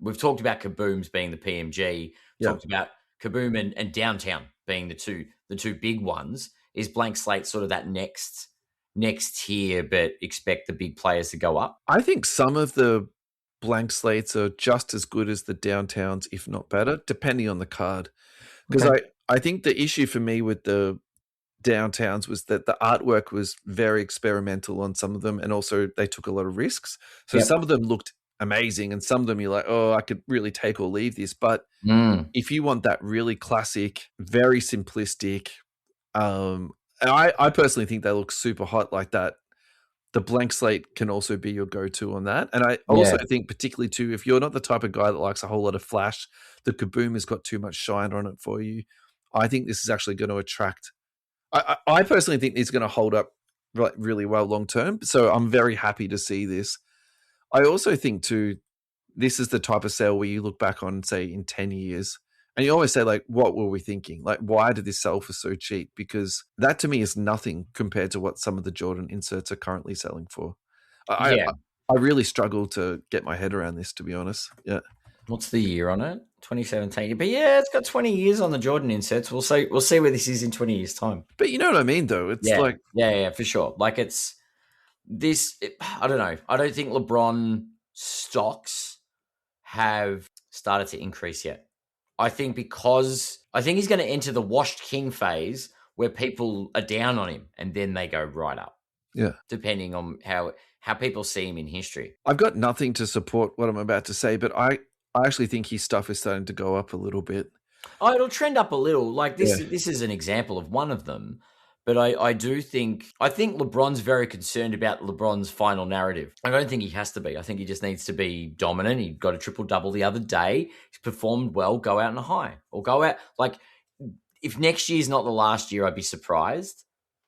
we've talked about Kabooms being the PMG, talked about Kaboom and Downtown being the two big ones. Is blank slate sort of that next tier, but expect the big players to go up? I think some of the blank slates are just as good as the Downtowns, if not better, depending on the card. Because I think the issue for me with the Downtowns was that the artwork was very experimental on some of them, and also they took a lot of risks. So some of them looked amazing, and some of them you're like, oh, I could really take or leave this. But if you want that really classic, very simplistic, and I personally think they look super hot like that, the blank slate can also be your go-to on that. And I also think particularly too, if you're not the type of guy that likes a whole lot of flash, the Kaboom has got too much shine on it for you. I think this is actually going to attract. I personally think it's going to hold up really well long-term. So I'm very happy to see this. I also think too, this is the type of sale where you look back on, say, in 10 years, and you always say, like, what were we thinking? Like, why did this sell for so cheap? Because that to me is nothing compared to what some of the Jordan inserts are currently selling for. I really struggle to get my head around this, to be honest. Yeah. What's the year on it? 2017. But yeah, it's got 20 years on the Jordan inserts. We'll see where this is in 20 years' time. But you know what I mean, though? It's like... Yeah, for sure. Like, it's this... I don't know. I don't think LeBron stocks have started to increase yet. I think he's going to enter the washed king phase where people are down on him and then they go right up. Yeah. Depending on how people see him in history. I've got nothing to support what I'm about to say, but I actually think his stuff is starting to go up a little bit. Oh, it'll trend up a little. Like this is an example of one of them. But I think LeBron's very concerned about LeBron's final narrative. I don't think he has to be. I think he just needs to be dominant. He got a triple-double the other day. He's performed well. Go out on a high. Or go out. Like, if next year's not the last year, I'd be surprised.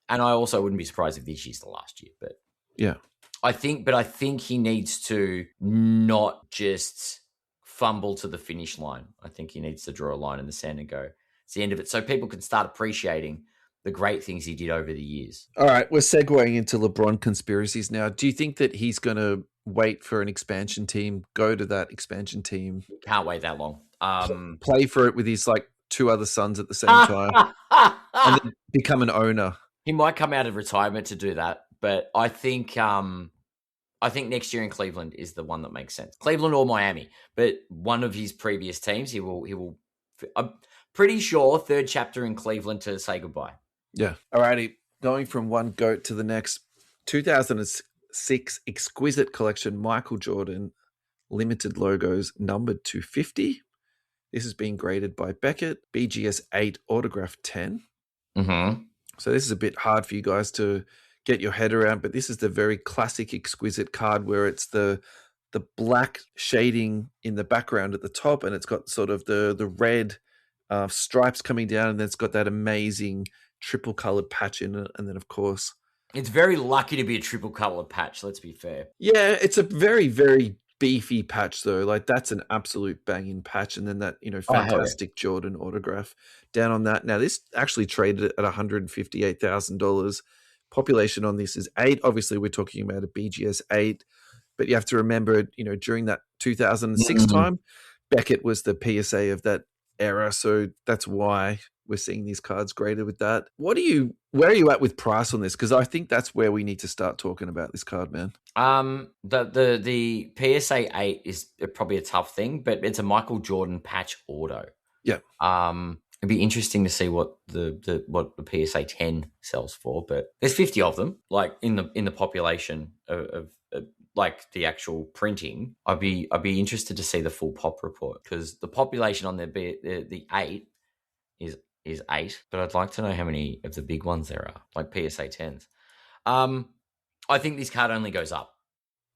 And I also wouldn't be surprised if this year's the last year. But yeah. I think he needs to not just fumble to the finish line. I think he needs to draw a line in the sand and go, it's the end of it. So people can start appreciating the great things he did over the years. All right, we're segueing into LeBron conspiracies now. Do you think that he's going to wait for an expansion team, go to that expansion team? Can't wait that long. Play for it with his like two other sons at the same time and then become an owner. He might come out of retirement to do that, but I think I think next year in Cleveland is the one that makes sense. Cleveland or Miami, but one of his previous teams, he will. I'm pretty sure third chapter in Cleveland to say goodbye. Yeah. Alrighty. Going from one GOAT to the next, 2006 Exquisite Collection, Michael Jordan, limited logos, numbered to 50. This is being graded by Beckett, BGS 8, autograph 10. Mm-hmm. So this is a bit hard for you guys to get your head around, but this is the very classic Exquisite card where it's the black shading in the background at the top, and it's got sort of the red stripes coming down, and then it's got that amazing triple colored patch in it, and then of course it's very lucky to be a triple colored patch. Let's be fair. Yeah, it's a very, very beefy patch though. Like that's an absolute banging patch, and then that fantastic Jordan autograph down on that. Now this actually traded at $158,000. Population on this is 8. Obviously, we're talking about a BGS 8, but you have to remember, during that 2006 time, Beckett was the PSA of that era, so that's why we're seeing these cards graded with that. Where are you at with price on this? Because I think that's where we need to start talking about this card, man. The PSA 8 is probably a tough thing, but it's a Michael Jordan patch auto. Yeah. It'd be interesting to see what the PSA 10 sells for, but there's 50 of them, like in the population of like the actual printing. I'd be interested to see the full pop report, because the population on the 8 is 8, but I'd like to know how many of the big ones there are, like PSA 10s. I think this card only goes up.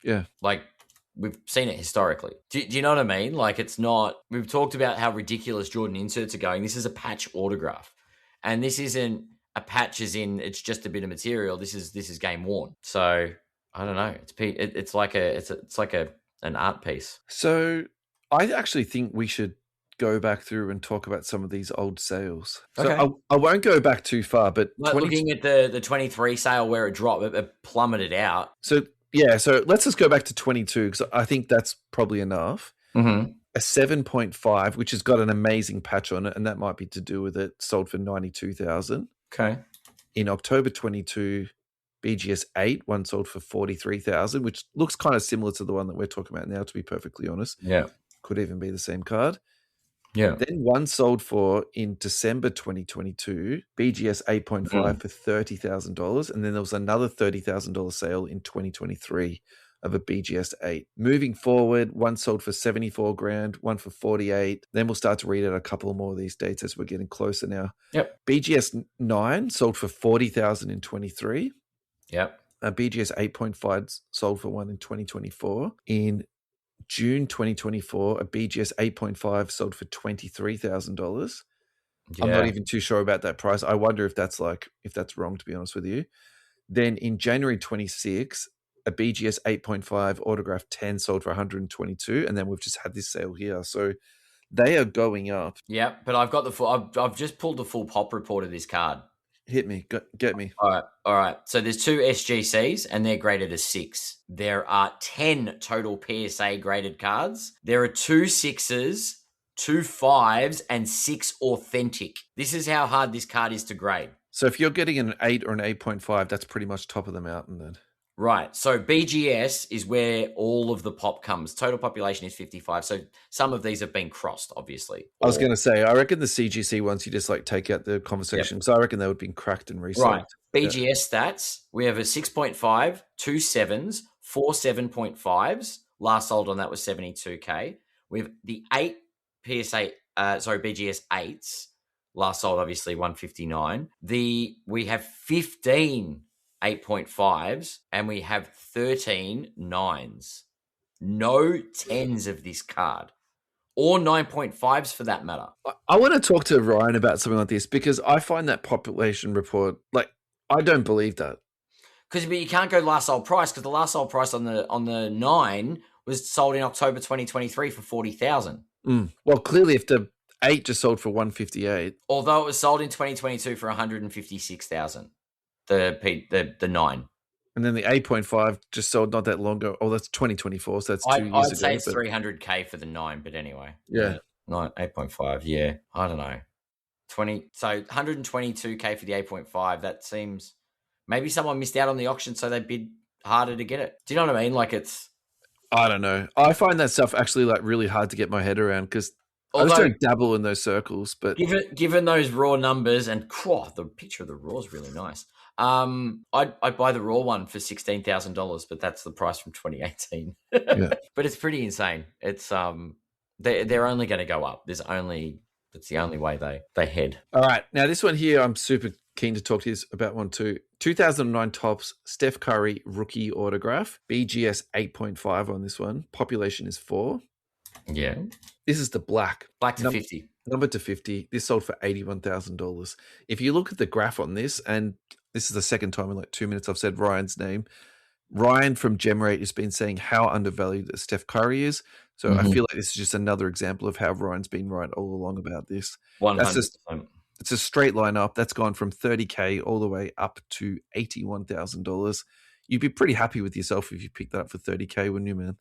Yeah. Like, we've seen it historically. Do you know what I mean? Like, it's not... We've talked about how ridiculous Jordan inserts are going. This is a patch autograph. And this isn't a patch as in it's just a bit of material. This is game worn. So, I don't know. It's like an art piece. So, I actually think we should go back through and talk about some of these old sales. Okay. So I won't go back too far, but... looking at the 23 sale where it dropped, it plummeted out. So, yeah, so let's just go back to 22, because I think that's probably enough. Mm-hmm. A 7.5, which has got an amazing patch on it, and that might be to do with it, sold for $92,000. Okay. In October 22, BGS 8, one sold for $43,000, which looks kind of similar to the one that we're talking about now, to be perfectly honest. Yeah. Could even be the same card. Yeah. Then one sold for, in December 2022, BGS 8.5 for $30,000. And then there was another $30,000 sale in 2023 of a BGS 8. Moving forward, one sold for $74,000, one for $48,000. Then we'll start to read out a couple more of these dates as we're getting closer now. Yep. BGS 9 sold for $40,000 in 23. Yep. BGS 8.5 sold for one in 2024. In June 2024, a BGS 8.5 sold for $23,000. Yeah. I'm not even too sure about that price. I wonder if that's wrong, to be honest with you. Then in January 26, a BGS 8.5 autograph 10 sold for $122, and then we've just had this sale here. So they are going up. Yeah, but I've got the full. I've just pulled the full pop report of this card. Hit me, get me. All right. So there's 2 SGCs, and they're graded as 6. There are 10 total PSA graded cards. There are 2 6s, 2 5s, and 6 authentic. This is how hard this card is to grade. So if you're getting an 8 or an 8.5, that's pretty much top of the mountain then. Right. So BGS is where all of the pop comes. Total population is 55. So some of these have been crossed, obviously. I was going to say, I reckon the CGC ones, you just take out the conversation. So I reckon they would have been cracked and resold. Right. BGS stats, we have a 6.5, 2 7s, 4 7.5s. Last sold on that was 72K. We have the 8 BGS 8s. Last sold, obviously, 159. We have 15 8.5s, and we have 13 9s. No 10s of this card, or 9.5s for that matter. I want to talk to Ryan about something like this, because I find that population report, I don't believe that. But you can't go last sold price, because the last sold price on the 9 was sold in October 2023 for 40,000. Well, clearly, if the 8 just sold for 158, although it was sold in 2022 for 156,000. The 9. And then the 8.5 just sold not that long ago. Oh, that's 2024, so that's 2 years ago. I'd say it's 300K for the 9, but anyway. Yeah. 8.5, yeah. I don't know. 122K for the 8.5. That seems... Maybe someone missed out on the auction, so they bid harder to get it. Do you know what I mean? Like it's. I don't know. I find that stuff actually like really hard to get my head around because I just don't dabble in those circles. But given those raw numbers and the picture of the raw is really nice. I'd buy the raw one for $16,000, but that's the price from 2018. Yeah. But it's pretty insane. It's they're only going to go up. That's the only way they head. All right, now this one here, I'm super keen to talk to you about one too. 2009 Topps Steph Curry rookie autograph, BGS 8.5 on this one. Population is 4. Yeah, this is the black to 50. Number to 50. This sold for $81,000. If you look at the graph on this, and this is the second time in like 2 minutes I've said Ryan's name. Ryan from Gemrate has been saying how undervalued Steph Curry is. So I feel like this is just another example of how Ryan's been right all along about this. 100%. It's a straight line up. That's gone from $30K all the way up to $81,000. You'd be pretty happy with yourself if you picked that up for $30K, wouldn't you, man?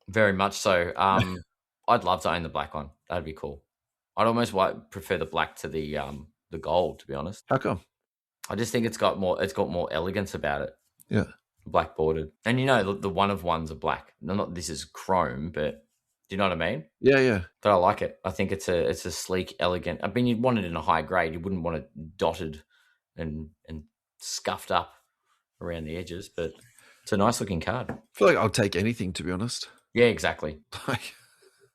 Very much so. I'd love to own the black one. That'd be cool. I'd almost prefer the black to the gold, to be honest. How come? I just think it's got more elegance about it. Yeah. Black bordered. And the one of ones are black. Not this is chrome, but do you know what I mean? Yeah, yeah. But I like it. I think it's a sleek, elegant. I mean, you'd want it in a high grade. You wouldn't want it dotted and scuffed up around the edges, but it's a nice looking card. I feel like I'll take anything, to be honest. Yeah, exactly.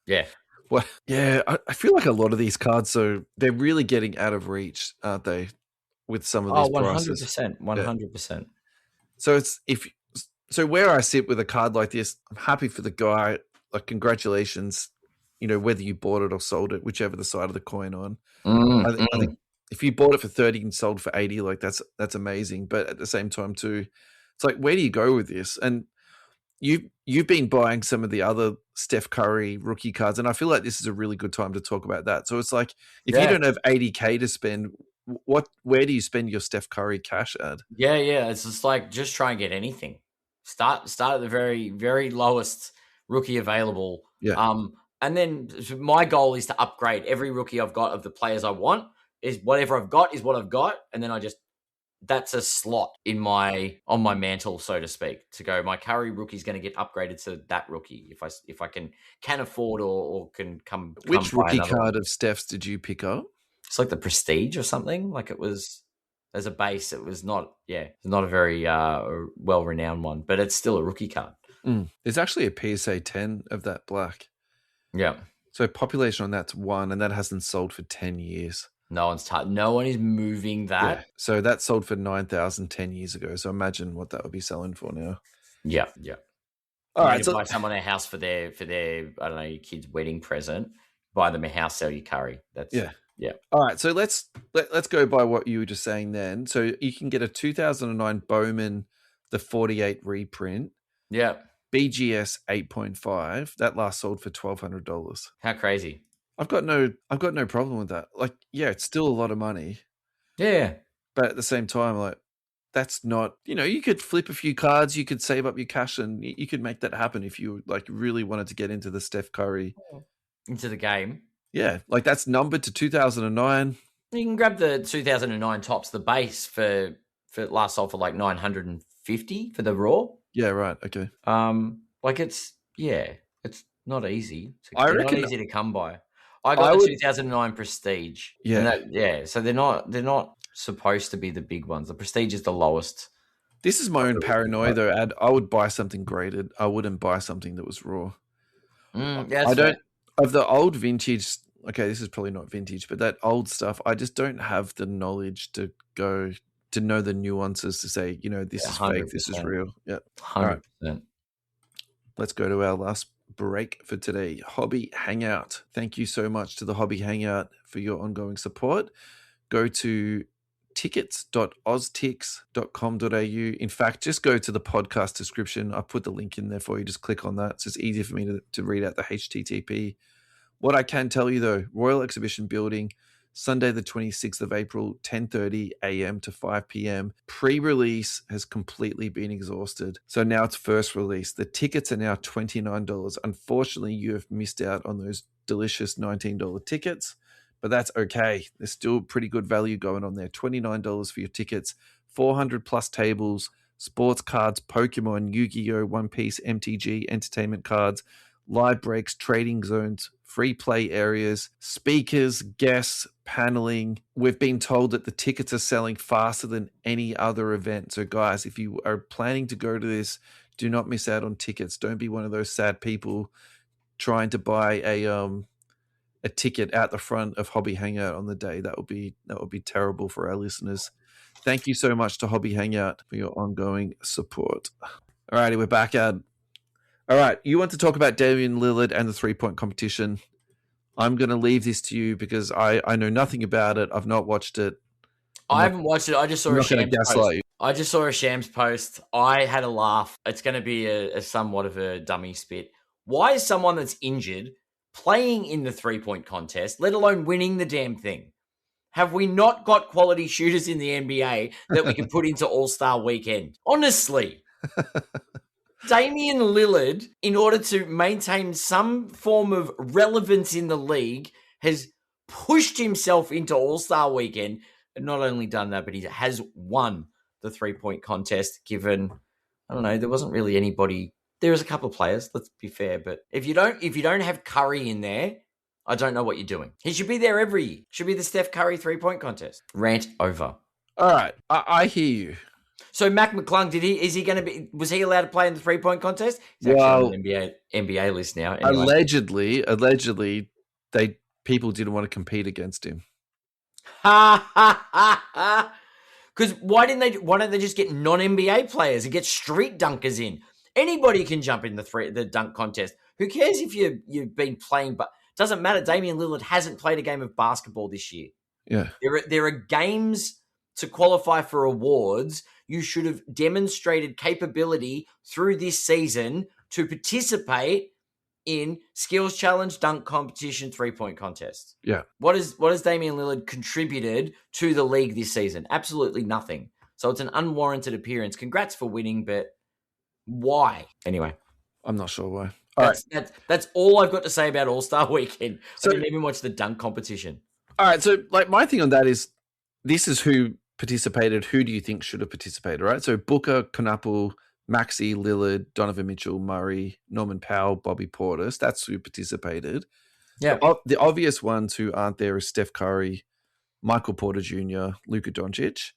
Yeah. Well, yeah, I feel like a lot of these cards, so they're really getting out of reach, aren't they? With some of these 100%, prices. 100%. Yeah. So where I sit with a card like this, I'm happy for the guy. Like, congratulations, whether you bought it or sold it, whichever the side of the coin on. I think if you bought it for 30 and sold for 80, like that's amazing. But at the same time too, it's like, where do you go with this? And you've been buying some of the other Steph Curry rookie cards, and I feel like this is a really good time to talk about that. So it's like, if you don't have $80K to spend, where do you spend your Steph Curry cash at? Yeah. It's just like, just try and get anything. Start at the very, very lowest rookie available. Yeah. And then my goal is to upgrade every rookie I've got of the players I want. Is whatever I've got is what I've got, and then that's a slot on my mantle, so to speak, to go. My Curry rookie is going to get upgraded to that rookie if I can afford or can come. Which rookie card of Steph's did you pick up? It's like the Prestige or something. Like it was as a base. It was not. Yeah, it's not a very well renowned one, but it's still a rookie card. There's actually a PSA 10 of that black. Yeah. So population on that's 1, and that hasn't sold for 10 years. No one is moving that. Yeah. So that sold for $9,000 10 years ago. So imagine what that would be selling for now. Yeah. All right. So buy someone a house for their I don't know, your kid's wedding present. Buy them a house, sell you Curry. That's yeah. All right. So let's go by what you were just saying then. So you can get a 2009 Bowman, the 48 reprint. Yeah. BGS 8.5. That last sold for $1,200. How crazy! I've got no problem with that. Like, yeah, it's still a lot of money. Yeah. But at the same time, like, that's not, you could flip a few cards, you could save up your cash, and you could make that happen if you like really wanted to get into the Steph Curry. Into the game. Yeah. Like, that's numbered to 2009. You can grab the 2009 Topps, the base for last sold for like $950 for the raw. Yeah, right. Okay. Like it's not easy. I reckon not easy to come by. I got the 2009 Prestige. Yeah. So they're not supposed to be the big ones. The Prestige is the lowest. This is my own paranoia though, Ad. I would buy something graded. I wouldn't buy something that was raw. I don't of the old vintage. Okay, this is probably not vintage, but that old stuff, I just don't have the knowledge to go to know the nuances to say, this is fake, this is real. Yeah. 100%. Right. Let's go to our last break for today. Hobby Hangout. Thank you so much to the Hobby Hangout for your ongoing support. Go to tickets.oztix.com.au. In fact, just go to the podcast description. I put the link in there for you. Just click on that. It's just easier for me to read out the HTTP. What I can tell you though, Royal Exhibition Building, Sunday the 26th of April, 10:30 a.m. to 5 p.m. Pre-release has completely been exhausted. So now it's first release. The tickets are now $29. Unfortunately, you have missed out on those delicious $19 tickets, but that's okay. There's still pretty good value going on there. $29 for your tickets, 400 plus tables, sports cards, Pokemon, Yu-Gi-Oh, One Piece, MTG, entertainment cards, live breaks, trading zones, free play areas, speakers, guests, paneling. We've been told that the tickets are selling faster than any other event. So guys, if you are planning to go to this, do not miss out on tickets. Don't be one of those sad people trying to buy a ticket out the front of Hobby Hangout on the day. That would be terrible for our listeners. Thank you so much to Hobby Hangout for your ongoing support. All righty, we're back at. All right, you want to talk about Damian Lillard and the 3-point competition? I'm going to leave this to you because I know nothing about it. I've not watched it. I haven't watched it. I just saw a Shams post. I just saw a Shams post. I had a laugh. It's going to be a somewhat of a dummy spit. Why is someone that's injured playing in the 3-point contest, let alone winning the damn thing? Have we not got quality shooters in the NBA that we can put into All-Star Weekend? Honestly. Damian Lillard, in order to maintain some form of relevance in the league, has pushed himself into All-Star Weekend and not only done that, but he has won the 3-point contest, given, I don't know, there wasn't really anybody. There was a couple of players, let's be fair, but if you don't have Curry in there, I don't know what you're doing. He should be there every year. Should be the Steph Curry 3-point contest. Rant over. All right, I hear you. So Mac McClung, was he allowed to play in the 3-point contest? He's actually on the NBA list now. Anyway. Allegedly, people didn't want to compete against him. Ha ha ha ha! Because why don't they just get non-NBA players and get street dunkers in? Anybody can jump in the dunk contest. Who cares if you've been playing? But doesn't matter. Damian Lillard hasn't played a game of basketball this year. Yeah, there are games to qualify for awards. You should have demonstrated capability through this season to participate in skills challenge, dunk competition, 3-point contest. Yeah. What has Damian Lillard contributed to the league this season? Absolutely nothing. So it's an unwarranted appearance. Congrats for winning, but why? Anyway. I'm not sure why. That's all I've got to say about All-Star Weekend. So, I didn't even watch the dunk competition. All right, so my thing on that is, this is who participated. Who do you think should have participated, right? So Booker, Knappel, Maxey, Lillard, Donovan Mitchell, Murray, Norman Powell, Bobby Portis. That's who participated. Yeah. The obvious ones who aren't there is Steph Curry, Michael Porter Jr., Luka Doncic.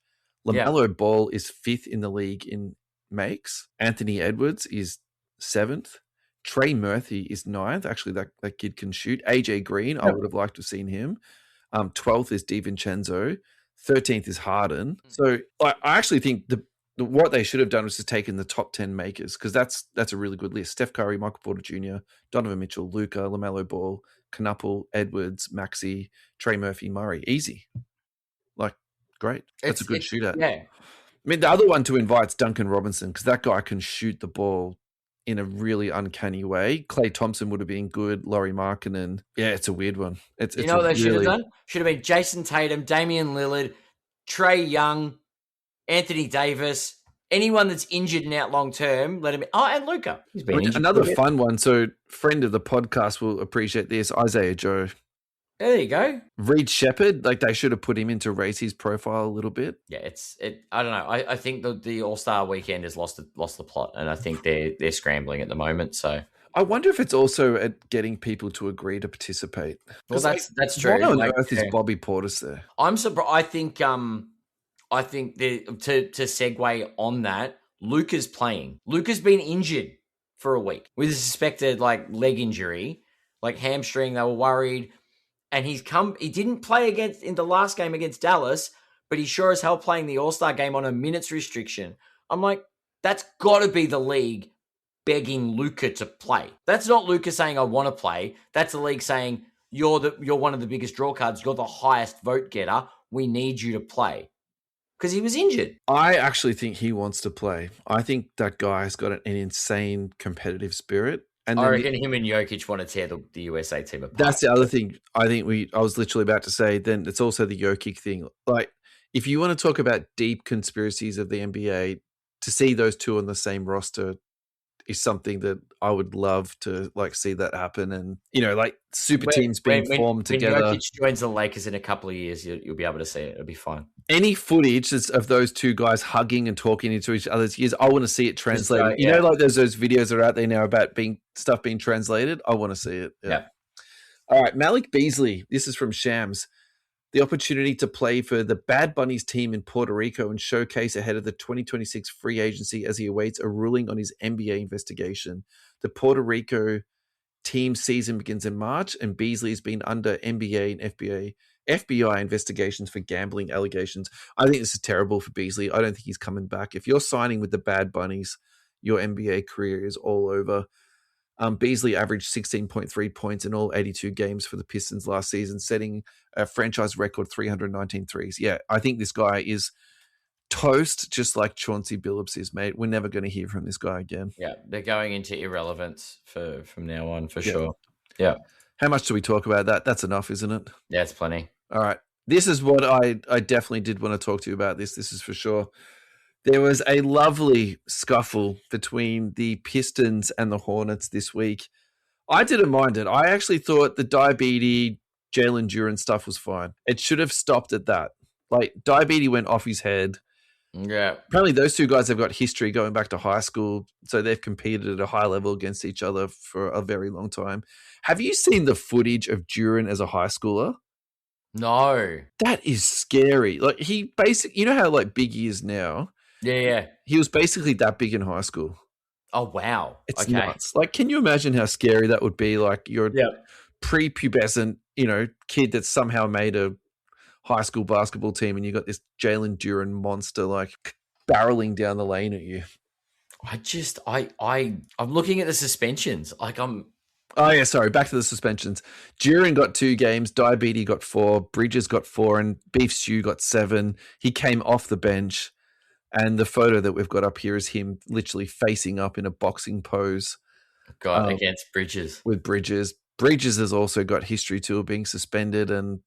LaMelo Ball is 5th in the league in makes. Anthony Edwards is 7th. Trey Murphy is 9th. Actually, that kid can shoot. AJ Green, I would have liked to have seen him. 12th is DiVincenzo. 13th is Harden. So I actually think what they should have done was to take in the top 10 makers, because that's a really good list. Steph Curry, Michael Porter Jr., Donovan Mitchell, Luka, LaMelo Ball, Knappel, Edwards, Maxey, Trey Murphy, Murray. Easy. Great. That's a good shootout. Yeah. I mean, the other one to invite is Duncan Robinson, because that guy can shoot the ball in a really uncanny way. Klay Thompson would have been good. Laurie Markkinen. Yeah, it's a weird one. It's what they should have done? Should have been Jason Tatum, Damian Lillard, Trae Young, Anthony Davis, anyone that's injured and out long term, let him in. Oh, and Luka. He's been injured. Another fun one. So, friend of the podcast will appreciate this. Isaiah Joe. There you go. Reed Shepherd, they should have put him in to raise his profile a little bit. Yeah, I don't know. I think the All-Star Weekend has lost the plot, and I think they're scrambling at the moment. So I wonder if it's also at getting people to agree to participate. Well, that's true. Why on earth is Bobby Portis there? I'm surprised. I think to segue on that, Luka's playing. Luka's been injured for a week with a suspected leg injury, hamstring. They were worried. And he didn't play in the last game against Dallas, but he sure as hell playing the All-Star game on a minutes restriction. I'm like, that's got to be the league begging Luka to play. That's not Luka saying, I want to play. That's the league saying, you're one of the biggest draw cards. You're the highest vote getter. We need you to play. Because he was injured. I actually think he wants to play. I think that guy has got an insane competitive spirit. And I reckon him and Jokic want to tear the USA team apart. That's the other thing. I was literally about to say, then it's also the Jokic thing. If you want to talk about deep conspiracies of the NBA, to see those two on the same roster is something that I would love to like see that happen. And, like super teams being formed together. When Jokic joins the Lakers in a couple of years, you'll be able to see it. It'll be fine. Any footage of those two guys hugging and talking into each other's ears, I want to see it translated. Like there's those videos that are out there now about being translated. I want to see it. Yeah. All right, Malik Beasley. This is from Shams. The opportunity to play for the Bad Bunnies team in Puerto Rico and showcase ahead of the 2026 free agency as he awaits a ruling on his NBA investigation. The Puerto Rico team season begins in March, and Beasley has been under NBA and FBI investigations for gambling allegations. I think this is terrible for Beasley. I don't think he's coming back. If you're signing with the Bad Bunnies, your NBA career is all over. Beasley averaged 16.3 points in all 82 games for the Pistons last season, setting a franchise record 319 threes. Yeah, I think this guy is toast, just like Chauncey Billups is, mate. We're never going to hear from this guy again. Yeah, they're going into irrelevance from now on, for sure. Yeah. How much do we talk about that? That's enough, isn't it? Yeah, it's plenty. All right. This is what I definitely did want to talk to you about this. This is for sure. There was a lovely scuffle between the Pistons and the Hornets this week. I didn't mind it. I actually thought the diabetes, Jalen Duren stuff was fine. It should have stopped at that. Like, diabetes went off his head. Yeah. Apparently those two guys have got history going back to high school, so they've competed at a high level against each other for a very long time. Have you seen the footage of Duren as a high schooler? No. That is scary. Like, he basically, you know how like big he is now? Yeah. He was basically that big in high school. Oh, wow. It's nuts. Like, can you imagine how scary that would be? Like, you're a prepubescent, kid that somehow made a high school basketball team, and you got this Jalen Duren monster like barreling down the lane at you. I'm looking at the suspensions. Oh yeah, sorry. Back to the suspensions. Duren got 2 games. Diabetes got 4. Bridges got 4, and Beef Stew got 7. He came off the bench. And the photo that we've got up here is him literally facing up in a boxing pose. Against Bridges. With Bridges. Bridges has also got history too of being suspended, and,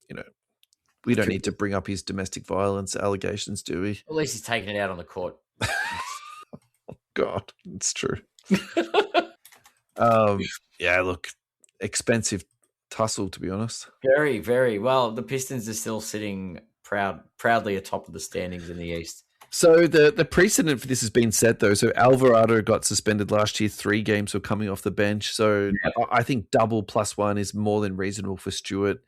we don't need to bring up his domestic violence allegations, do we? At least he's taking it out on the court. Oh, God, it's true. Yeah, look, expensive tussle, to be honest. Very, very. Well, the Pistons are still sitting proudly atop of the standings in the East. So the precedent for this has been set, though. So Alvarado got suspended last year, 3 games for coming off the bench. So I think double +1 is more than reasonable for Stewart.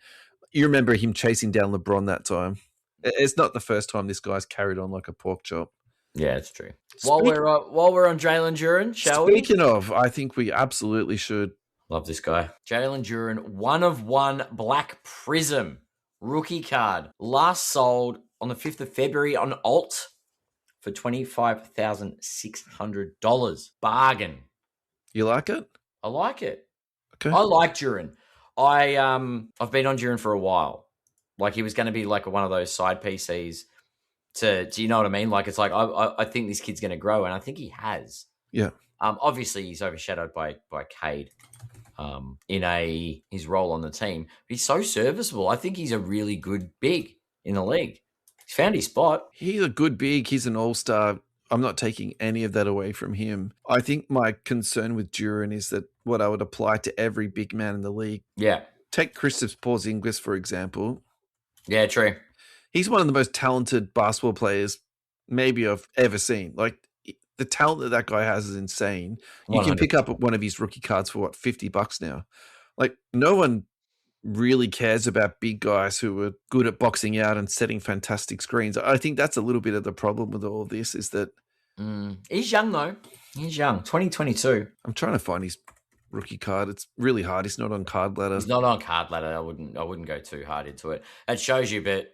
You remember him chasing down LeBron that time. It's not the first time this guy's carried on like a pork chop. Yeah, it's true. While we're on Jalen Duren, shall we? Speaking of, I think we absolutely should. Love this guy. Jalen Duren, 1 of 1 Black Prism rookie card. Last sold on the 5th of February on Alt for $25,600. Bargain. You like it? I like it. Okay. I like Duren. I've been on Duren for a while. Like, he was going to be like one of those side PCs do you know what I mean? Like, it's like, I think this kid's going to grow, and I think he has. Yeah. Obviously he's overshadowed by Cade in his role on the team. But he's so serviceable. I think he's a really good big in the league. He's found his spot. He's a good big. He's an all-star. I'm not taking any of that away from him. I think my concern with Duren is that what I would apply to every big man in the league. Yeah. Take Kristaps Porzingis, for example. Yeah, true. He's one of the most talented basketball players maybe I've ever seen. Like, the talent that guy has is insane. You 100%. can pick up one of his rookie cards for $50 now. Like, no one really cares about big guys who are good at boxing out and setting fantastic screens. I think that's a little bit of the problem with all of this, is that he's young though. He's young. 2022. I'm trying to find his rookie card. It's really hard. He's not on Card Ladder. He's not on Card Ladder. I wouldn't go too hard into it. It shows you, but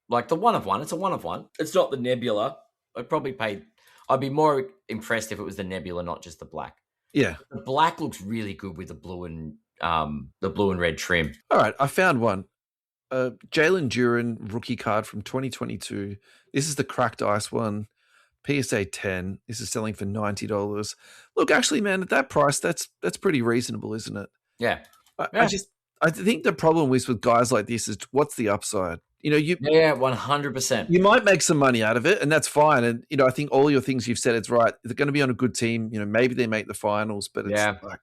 like the 1 of 1, it's a 1 of 1. It's not the Nebula. I'd be more impressed if it was the Nebula, not just the black. Yeah. The black looks really good with the blue and red trim. All right, I found one. Jalen Duren rookie card from 2022. This is the cracked ice one. PSA 10. This is selling for $90. Look, actually, man, at that price, that's pretty reasonable, isn't it? Yeah. I think the problem with guys like this is, what's the upside? You know, you 100%. you might make some money out of it, and that's fine. And you know, I think all your things you've said, it's right. They're going to be on a good team. You know, maybe they make the finals, but it's like,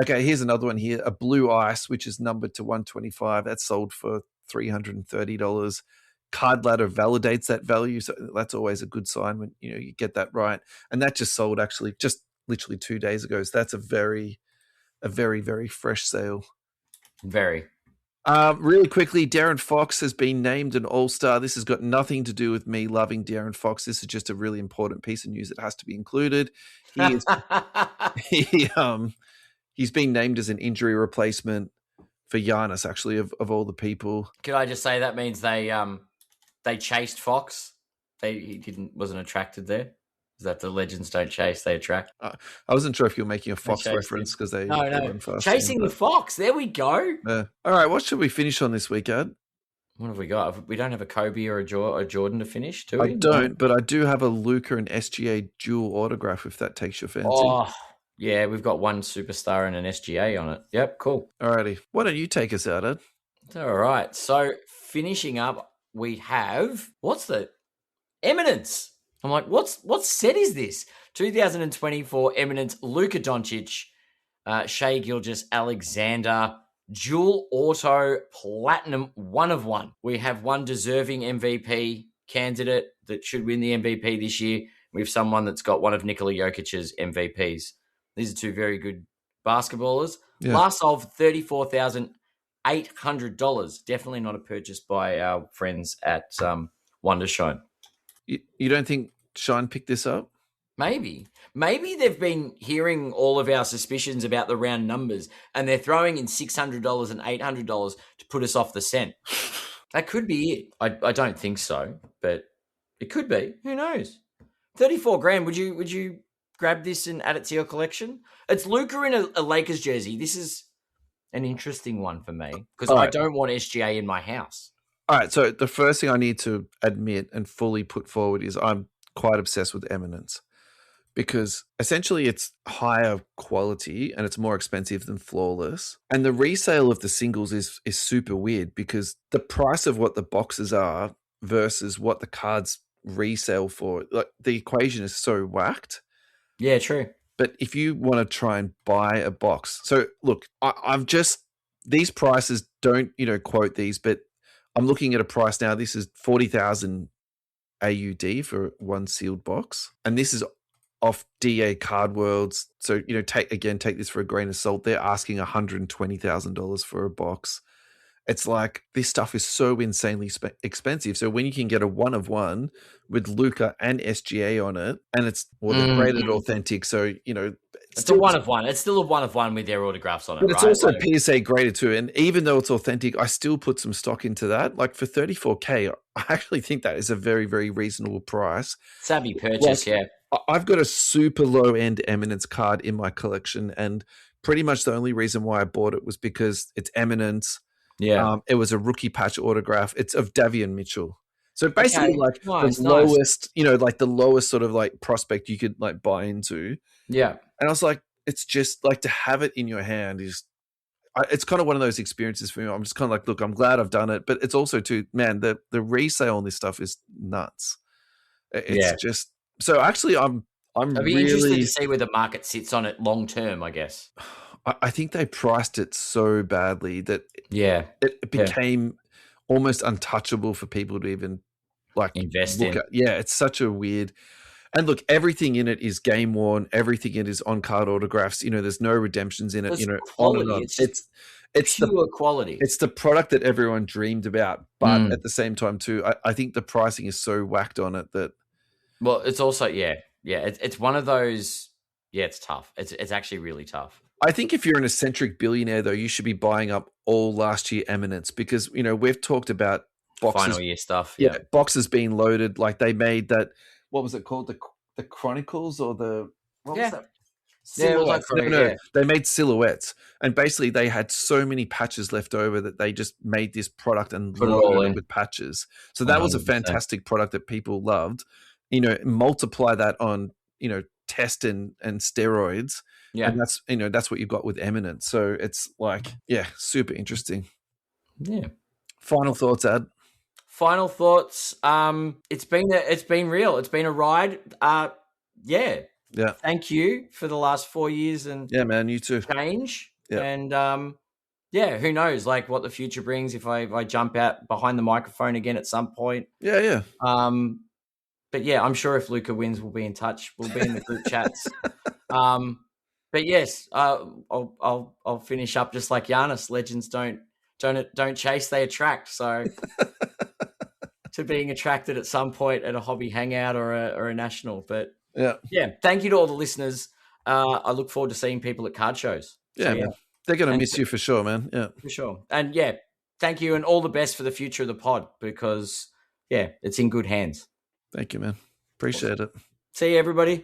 okay, here's another one here: a blue ice, which is numbered to 125. That's sold for $330. Card Ladder validates that value, so that's always a good sign when you get that right. And that just sold actually just literally 2 days ago. So that's a very, very fresh sale. Very. Really quickly, Darren Fox has been named an All-Star. This has got nothing to do with me loving Darren Fox. This is just a really important piece of news that has to be included. He's been named as an injury replacement for Giannis, actually, of all the people. Could I just say that means they chased Fox? He wasn't attracted there. Is that the legends don't chase, they attract? I wasn't sure if you were making a Fox reference because they run fast. Chasing the Fox. There we go. All right, what should we finish on this week, Ad? What have we got? We don't have a Kobe or a Jordan to finish, do we? I don't, but I do have a Luka and SGA dual autograph if that takes your fancy. Oh, yeah, we've got one superstar and an SGA on it. Yep, cool. Alrighty. Why don't you take us out, Ed? All right. So finishing up, we have, what's the Eminence? I'm like, what set is this? 2024 Eminence, Luka Doncic, Shai Gilgeous-Alexander, dual auto platinum 1 of 1. We have one deserving MVP candidate that should win the MVP this year. We have someone that's got one of Nikola Jokic's MVPs. These are two very good basketballers. Yeah. Last sold $34,800. Definitely not a purchase by our friends at Wondershine. You don't think Shine picked this up? Maybe they've been hearing all of our suspicions about the round numbers, and they're throwing in $600 and $800 to put us off the scent. That could be it. I don't think so, but it could be. Who knows? $34,000. Would you grab this and add it to your collection? It's Luka in a Lakers jersey. This is an interesting one for me because I don't want SGA in my house. All right, so the first thing I need to admit and fully put forward is I'm quite obsessed with Eminence because essentially it's higher quality and it's more expensive than Flawless. And the resale of the singles is super weird because the price of what the boxes are versus what the cards resale for, like the equation is so whacked. Yeah, true. But if you want to try and buy a box, so look, I've just, these prices don't, quote these, but I'm looking at a price now. This is 40,000 AUD for one sealed box. And this is off DA Card Worlds. So, take this for a grain of salt. They're asking $120,000 for a box. It's like this stuff is so insanely expensive. So when you can get a 1 of 1 with Luka and SGA on it, and it's they're graded authentic. So, it's a 1 of 1. It's still a 1 of 1 with their autographs on it. But it's also PSA graded too. And even though it's authentic, I still put some stock into that. Like for $34,000, I actually think that is a very, very reasonable price. Savvy purchase, yeah. I've got a super low end Eminence card in my collection, and pretty much the only reason why I bought it was because it's Eminence. Yeah, it was a rookie patch autograph. It's of Davion Mitchell. So basically, nice. Lowest, like the lowest sort of like prospect you could like buy into. Yeah, and I was like, it's just like to have it in your hand is, it's kind of one of those experiences for me. I'm just kind of like, look, I'm glad I've done it, but it's also too, man, the resale on this stuff is nuts. It's just so. Actually, I'm I'd be really interested to see where the market sits on it long term, I guess. I think they priced it so badly that it became almost untouchable for people to even like invest in. Yeah, it's such a weird. And look, everything in it is game worn. Everything in it is on card autographs. There's no redemptions in it. It's on and on. It's pure quality. It's the product that everyone dreamed about, but at the same time too, I think the pricing is so whacked on it that. Well, it's also it's one of those. Yeah, it's tough. It's actually really tough. I think if you're an eccentric billionaire, though, you should be buying up all last year Eminence because, we've talked about boxes. Final year stuff. Yeah, boxes being loaded. Like they made that, what was it called? The Chronicles or the, what was that? Silhouettes. They made silhouettes. And basically they had so many patches left over that they just made this product and loaded it with patches. So that 100%. Was a fantastic product that people loved. Multiply that on, test and steroids. Yeah. And that's what you've got with Eminence. So it's like, super interesting. Yeah. Final thoughts, Ad? final thoughts. It's been real. It's been a ride. Yeah. Thank you for the last 4 years and man, you too. Change. Yeah. And who knows like what the future brings if I jump out behind the microphone again at some point. Yeah. But yeah, I'm sure if Luca wins, we'll be in touch. We'll be in the group chats. But yes, I'll finish up just like Giannis. Legends don't chase, they attract. So to being attracted at some point at a hobby hangout or a national. But yeah, thank you to all the listeners. I look forward to seeing people at card shows. Yeah, man. They're going to miss you for sure, man. Yeah, for sure. And yeah, thank you and all the best for the future of the pod because yeah, it's in good hands. Thank you, man. Appreciate it. See you, everybody.